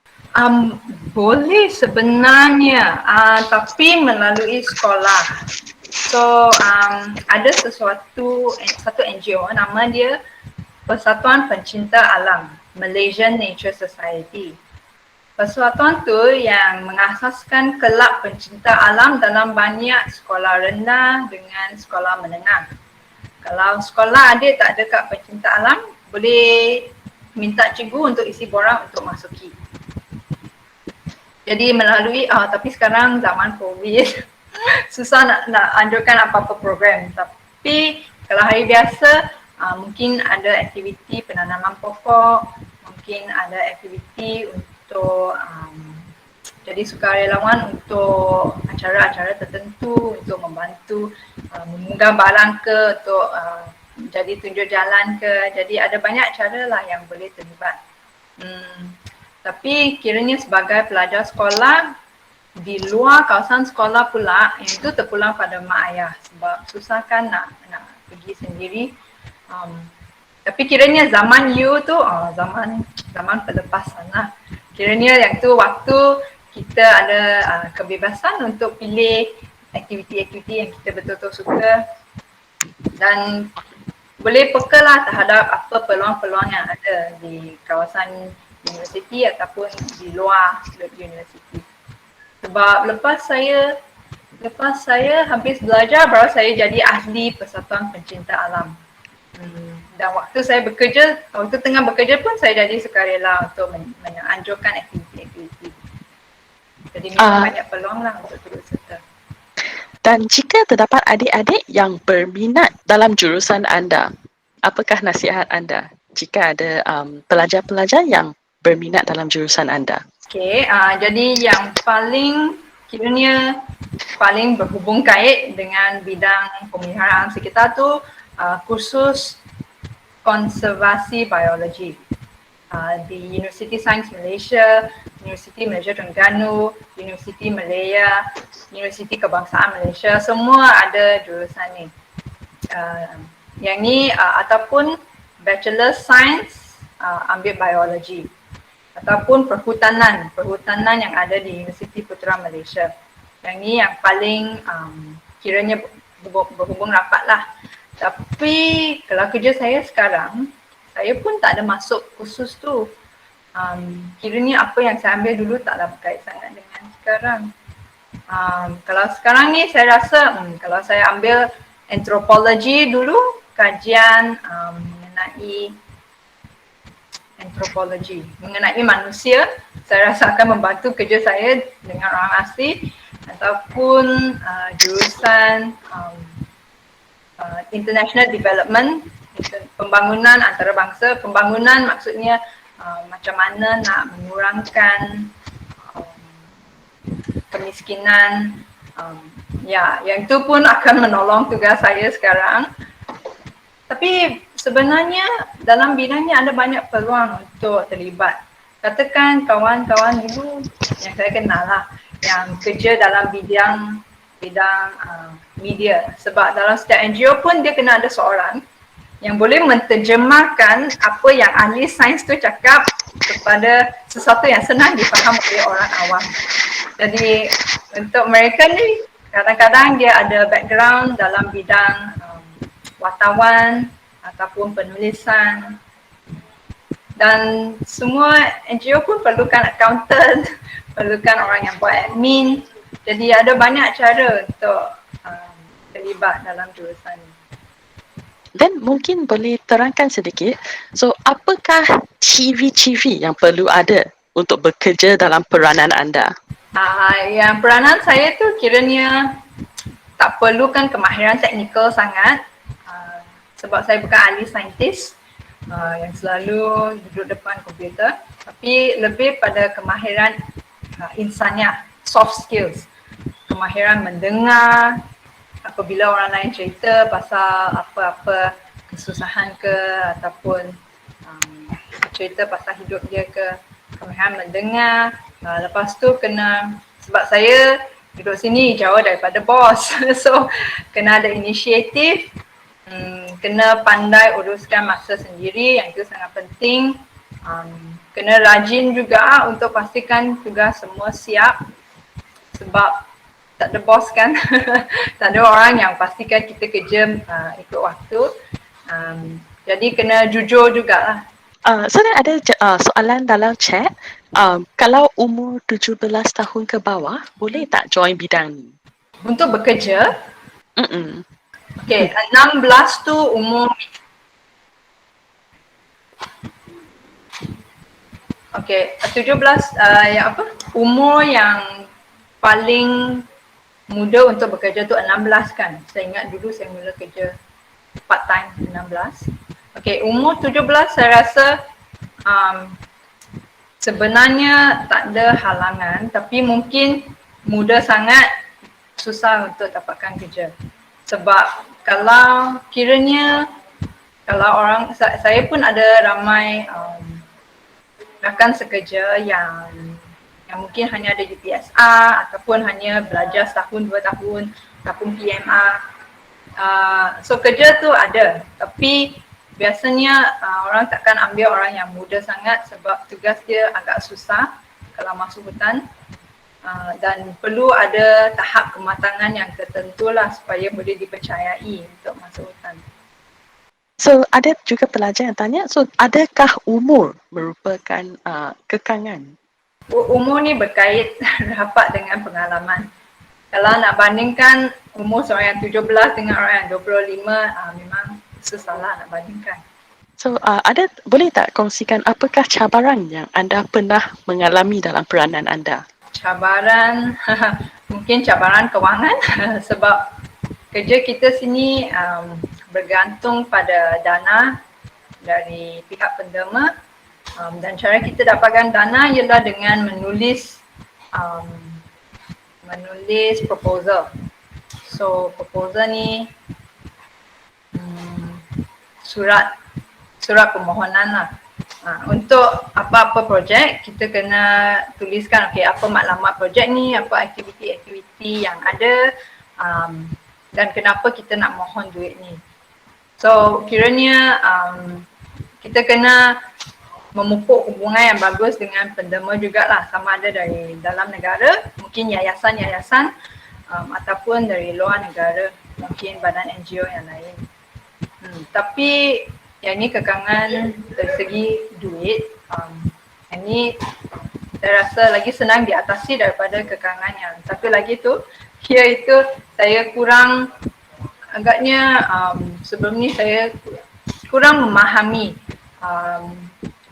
Boleh sebenarnya, tapi melalui sekolah. So ada satu NGO, nama dia Persatuan Pencinta Alam, Malaysian Nature Society. Persatuan tu yang mengasaskan kelab pencinta alam dalam banyak sekolah rendah dengan sekolah menengah. Kalau sekolah adik tak ada kat pencinta alam, boleh minta cikgu untuk isi borang untuk masuki. Jadi melalui, tapi sekarang zaman COVID, susah nak anjurkan apa-apa program. Tapi kalau hari biasa, mungkin ada aktiviti penanaman pokok, mungkin ada aktiviti untuk jadi sukarelawan untuk acara-acara tertentu, untuk membantu memunggah barang ke, untuk jadi tunjuk jalan ke. Jadi ada banyak cara lah yang boleh terlibat. Tapi kiranya sebagai pelajar sekolah, di luar kawasan sekolah pula, yang itu terpulang pada mak ayah sebab susah kan nak pergi sendiri. Tapi kiranya zaman you tu, zaman pelepasan lah. Kiranya yang tu waktu kita ada kebebasan untuk pilih aktiviti-aktiviti yang kita betul-betul suka dan boleh peka lah terhadap apa peluang-peluang yang ada di kawasan universiti ataupun di luar universiti. Sebab lepas saya habis belajar, baru saya jadi ahli Persatuan Pencinta Alam. Dan waktu tengah bekerja pun saya jadi sukarela untuk menganjurkan aktiviti-aktiviti. Jadi memang banyak peluang lah untuk turut serta. Dan jika terdapat adik-adik yang berminat dalam jurusan anda, apakah nasihat anda jika ada pelajar-pelajar yang berminat dalam jurusan anda? Okay, jadi yang kiranya paling berhubung kait dengan bidang pemeliharaan sekitar tu kursus konservasi biologi di University Sains Malaysia. Universiti Malaysia Terengganu, Universiti Malaya, Universiti Kebangsaan Malaysia, semua ada jurusan ni. Yang ni ataupun Bachelor Science ambil biologi, ataupun perhutanan yang ada di Universiti Putra Malaysia. Yang ni yang paling kiranya berhubung rapat lah. Tapi kalau kerja saya sekarang, saya pun tak ada masuk khusus tu. Kiranya apa yang saya ambil dulu taklah berkait sangat dengan sekarang. Kalau sekarang ni saya rasa kalau saya ambil antropologi dulu, kajian mengenai antropologi, mengenai manusia, saya rasa akan membantu kerja saya dengan orang asing, ataupun jurusan international development, pembangunan antarabangsa. Pembangunan maksudnya macam mana nak mengurangkan kemiskinan. Ya, yang itu pun akan menolong tugas saya sekarang. Tapi sebenarnya dalam bidangnya ada banyak peluang untuk terlibat. Katakan kawan-kawan dulu yang saya kenal lah, yang kerja dalam bidang media. Sebab dalam setiap NGO pun dia kena ada seorang yang boleh menterjemahkan apa yang ahli sains tu cakap kepada sesuatu yang senang difaham oleh orang awam. Jadi untuk mereka ni kadang-kadang dia ada background dalam bidang wartawan ataupun penulisan, dan semua NGO pun perlukan accountant, perlukan orang yang buat admin. Jadi ada banyak cara untuk terlibat dalam jurusan ini. Dan mungkin boleh terangkan sedikit, so apakah ciri-ciri yang perlu ada untuk bekerja dalam peranan anda? Yang peranan saya tu kiranya tak perlukan kemahiran teknikal sangat, sebab saya bukan ahli saintis yang selalu duduk depan komputer, tapi lebih pada kemahiran insaniah, soft skills, kemahiran mendengar apabila orang lain cerita pasal apa-apa kesusahan ke, ataupun cerita pasal hidup dia ke, kemahiran mendengar. Lepas tu kena, sebab saya duduk sini jauh daripada bos, so kena ada inisiatif, kena pandai uruskan masa sendiri, yang itu sangat penting. Kena rajin juga untuk pastikan tugas semua siap, sebab tak ada bos kan. Tak ada orang yang pastikan kita kerja ikut waktu. Jadi kena jujur jugalah. So ada soalan dalam chat, kalau umur 17 tahun ke bawah, boleh tak join bidang ni? Untuk bekerja, Mm-mm. okay, 16 tu umur. Okay, 17 yang apa? Umur yang paling muda untuk bekerja tu 16 kan. Saya ingat dulu saya mula kerja part time 16. Okay, umur 17 saya rasa sebenarnya tak ada halangan, tapi mungkin muda sangat susah untuk dapatkan kerja. Sebab kalau kiranya, kalau orang, saya pun ada ramai rakan sekerja yang mungkin hanya ada UPSR ataupun hanya belajar setahun, 2 tahun, ataupun PMR. So kerja tu ada, tapi biasanya orang takkan ambil orang yang muda sangat sebab tugas dia agak susah kalau masuk hutan. Dan perlu ada tahap kematangan yang tertentu lah supaya boleh dipercayai untuk masuk hutan. So ada juga pelajar yang tanya, so adakah umur merupakan kekangan? Umur ni berkait rapat dengan pengalaman. Kalau nak bandingkan umur seorang yang 17 dengan orang yang 25, memang susah lah nak bandingkan. So boleh tak kongsikan apakah cabaran yang anda pernah mengalami dalam peranan anda? Cabaran, mungkin cabaran kewangan sebab kerja kita sini bergantung pada dana dari pihak penderma, dan cara kita dapatkan dana ialah dengan menulis proposal. So proposal ni surat permohonan lah. Untuk apa-apa projek kita kena tuliskan okey apa maklumat projek ni, apa aktiviti-aktiviti yang ada, dan kenapa kita nak mohon duit ni. So kiranya kita kena memupuk hubungan yang bagus dengan pendema jugalah, sama ada dari dalam negara, mungkin yayasan-yayasan, ataupun dari luar negara, mungkin badan NGO yang lain. Tapi yang ni kekangan dari segi duit, yang ni saya rasa lagi senang diatasi daripada kekangan yang satu lagi tu, iaitu saya kurang agaknya sebelum ni saya kurang memahami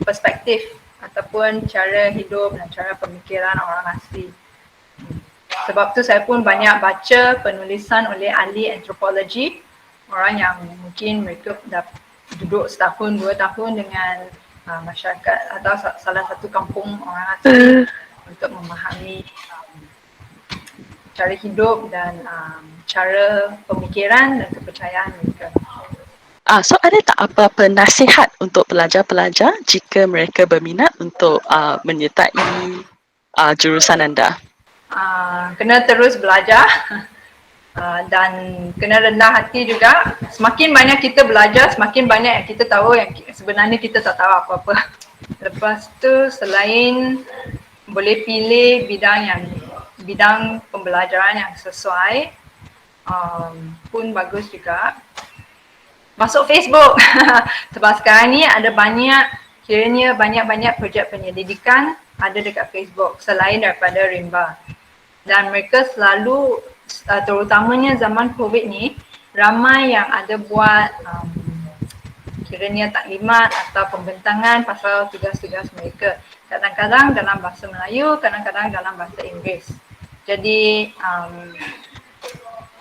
perspektif ataupun cara hidup dan cara pemikiran orang asli. Sebab tu saya pun banyak baca penulisan oleh ahli antropologi, orang yang mungkin mereka dah duduk setahun, 2 tahun dengan masyarakat atau salah satu kampung orang asli untuk memahami cara hidup dan cara pemikiran dan kepercayaan mereka. So ada tak apa-apa nasihat untuk pelajar-pelajar jika mereka berminat untuk menyertai jurusan anda? Kena terus belajar dan kena rendah hati juga. Semakin banyak kita belajar, semakin banyak yang kita tahu yang sebenarnya kita tak tahu apa-apa. Lepas tu selain boleh pilih bidang pembelajaran yang sesuai, pun bagus juga. Masuk Facebook sebab sekarang ni ada kiranya banyak projek penyelidikan ada dekat Facebook selain daripada Rimba. Dan mereka selalu, terutamanya zaman COVID ni, ramai yang ada buat kiranya taklimat atau pembentangan pasal tugas-tugas mereka. Kadang-kadang dalam bahasa Melayu, kadang-kadang dalam bahasa Inggeris. Jadi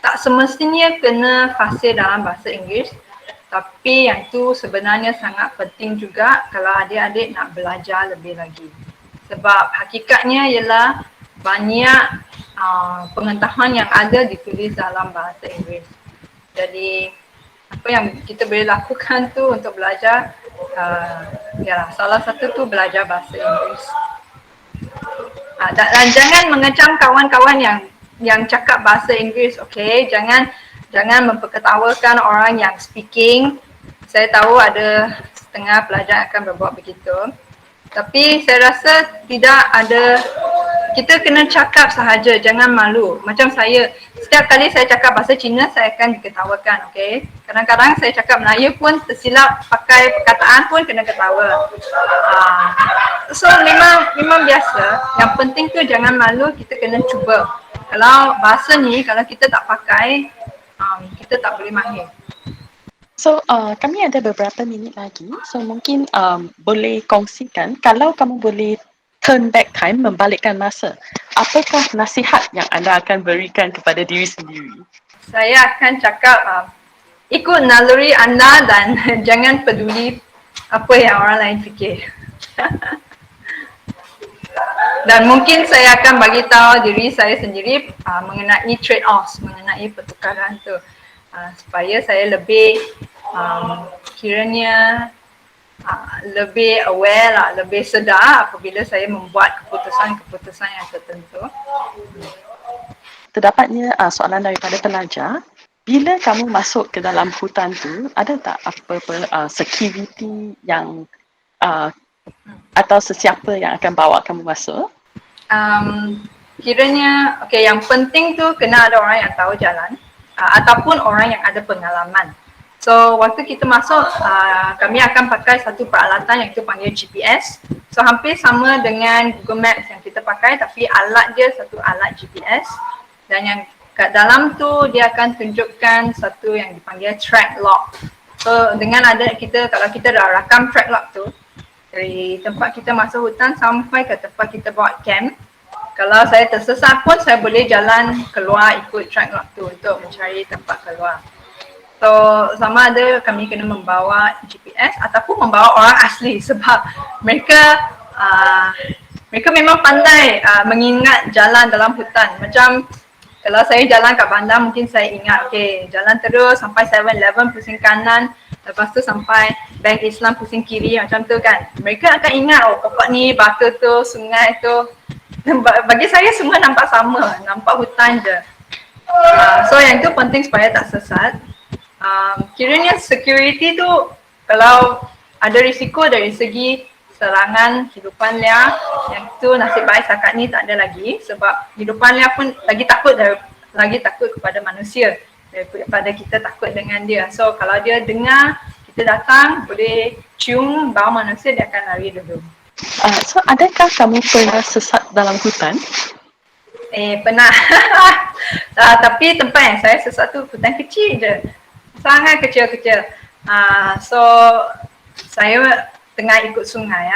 tak semestinya kena fasih dalam bahasa Inggeris, tapi yang tu sebenarnya sangat penting juga kalau adik-adik nak belajar lebih lagi. Sebab hakikatnya ialah banyak pengetahuan yang ada ditulis dalam bahasa Inggeris. Jadi apa yang kita boleh lakukan tu untuk belajar, salah satu tu belajar bahasa Inggeris. Dan jangan mengecam kawan-kawan yang cakap bahasa Inggeris, okey? Jangan memperketawakan orang yang speaking. Saya tahu ada setengah pelajar akan berbuat begitu. Tapi saya rasa tidak ada, kita kena cakap sahaja, jangan malu. Macam saya, setiap kali saya cakap bahasa Cina, saya akan diketawakan, okey? Kadang-kadang saya cakap Melayu pun tersilap pakai perkataan pun kena ketawa. So memang biasa. Yang penting tu jangan malu, kita kena cuba. Kalau bahasa ni, kalau kita tak pakai, kita tak boleh mahir. So kami ada beberapa minit lagi, so mungkin boleh kongsikan kalau kamu boleh turn back time, membalikkan masa, apakah nasihat yang anda akan berikan kepada diri sendiri? Saya akan cakap ikut naluri anda dan jangan peduli apa yang orang lain fikir. Dan mungkin saya akan bagi tahu diri saya sendiri mengenai trade-offs, mengenai pertukaran tu, supaya saya lebih kiranya lebih aware lah, lebih sedar apabila saya membuat keputusan-keputusan yang tertentu. Terdapatnya soalan daripada pelajar, bila kamu masuk ke dalam hutan tu, ada tak apa-apa security yang atau sesiapa yang akan bawa kamu masuk? Kiranya, yang penting tu kena ada orang yang tahu jalan ataupun orang yang ada pengalaman. So waktu kita masuk, kami akan pakai satu peralatan yang kita panggil GPS. So hampir sama dengan Google Maps yang kita pakai, tapi alat dia satu alat GPS. Dan yang kat dalam tu dia akan tunjukkan satu yang dipanggil track log. So dengan ada kita, kalau kita dah rakam track log tu, dari tempat kita masuk hutan sampai ke tempat kita buat camp, kalau saya tersesat pun saya boleh jalan keluar ikut track log tu untuk mencari tempat keluar. So sama ada kami kena membawa GPS ataupun membawa orang asli sebab mereka memang pandai mengingat jalan dalam hutan. Macam kalau saya jalan kat bandar mungkin saya ingat jalan terus sampai 7-Eleven pusing kanan, Lepas tu sampai Bank Islam pusing kiri macam tu kan. Mereka akan ingat oh pokok ni, batu tu, sungai tu. Bagi saya semua nampak sama, nampak hutan je. So yang tu penting supaya tak sesat. Kiranya security tu kalau ada risiko dari segi serangan hidupan liar, yang tu nasib baik setakat ni tak ada lagi sebab hidupan liar pun lagi takut kepada manusia daripada kita takut dengan dia. So kalau dia dengar kita datang boleh cium bau manusia, dia akan lari dulu. So adakah kamu pernah sesat dalam hutan? Pernah. Tapi tempat yang saya sesat tu hutan kecil je. Sangat kecil-kecil. So saya tengah ikut sungai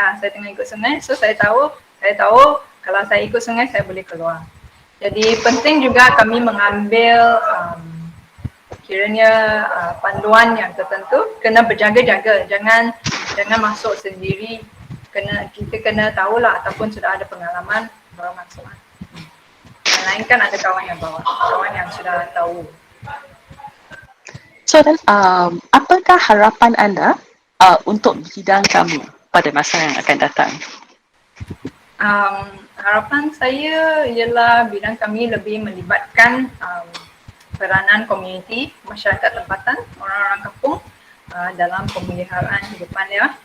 so saya tahu kalau saya ikut sungai saya boleh keluar. Jadi penting juga kami mengambil kiranya panduan yang tertentu, kena berjaga-jaga, jangan masuk sendiri, kita kena tahulah ataupun sudah ada pengalaman baru masuk. Melainkan ada kawan yang bawa, kawan yang sudah tahu. So then, apakah harapan anda untuk bidang kamu pada masa yang akan datang? Harapan saya ialah bidang kami lebih melibatkan peranan komuniti, masyarakat tempatan, orang-orang kampung dalam pemeliharaan hidupan liar.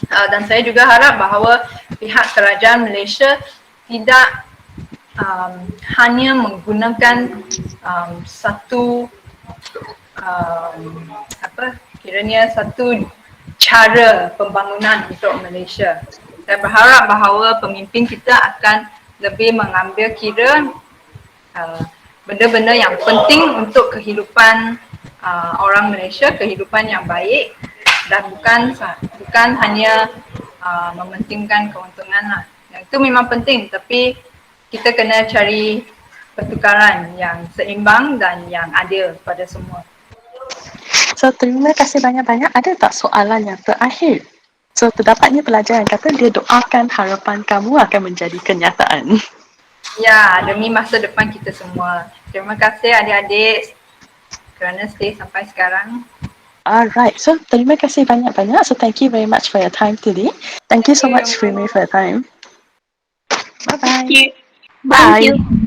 Dan saya juga harap bahawa pihak kerajaan Malaysia tidak hanya menggunakan satu satu cara pembangunan untuk Malaysia. Saya berharap bahawa pemimpin kita akan lebih mengambil kira benda-benda yang penting untuk kehidupan orang Malaysia, kehidupan yang baik, dan bukan hanya mementingkan keuntungan lah. Yang itu memang penting, tapi kita kena cari pertukaran yang seimbang dan yang adil pada semua. So terima kasih banyak-banyak. Ada tak soalan yang terakhir? So terdapatnya pelajar yang kata dia doakan harapan kamu akan menjadi kenyataan. Ya, demi masa depan kita semua. Terima kasih adik-adik kerana stay sampai sekarang. Alright, so terima kasih banyak-banyak. So thank you very much for your time today. Thank you so much, Fimi, for your time. Bye-bye. Thank you. Bye. Thank you.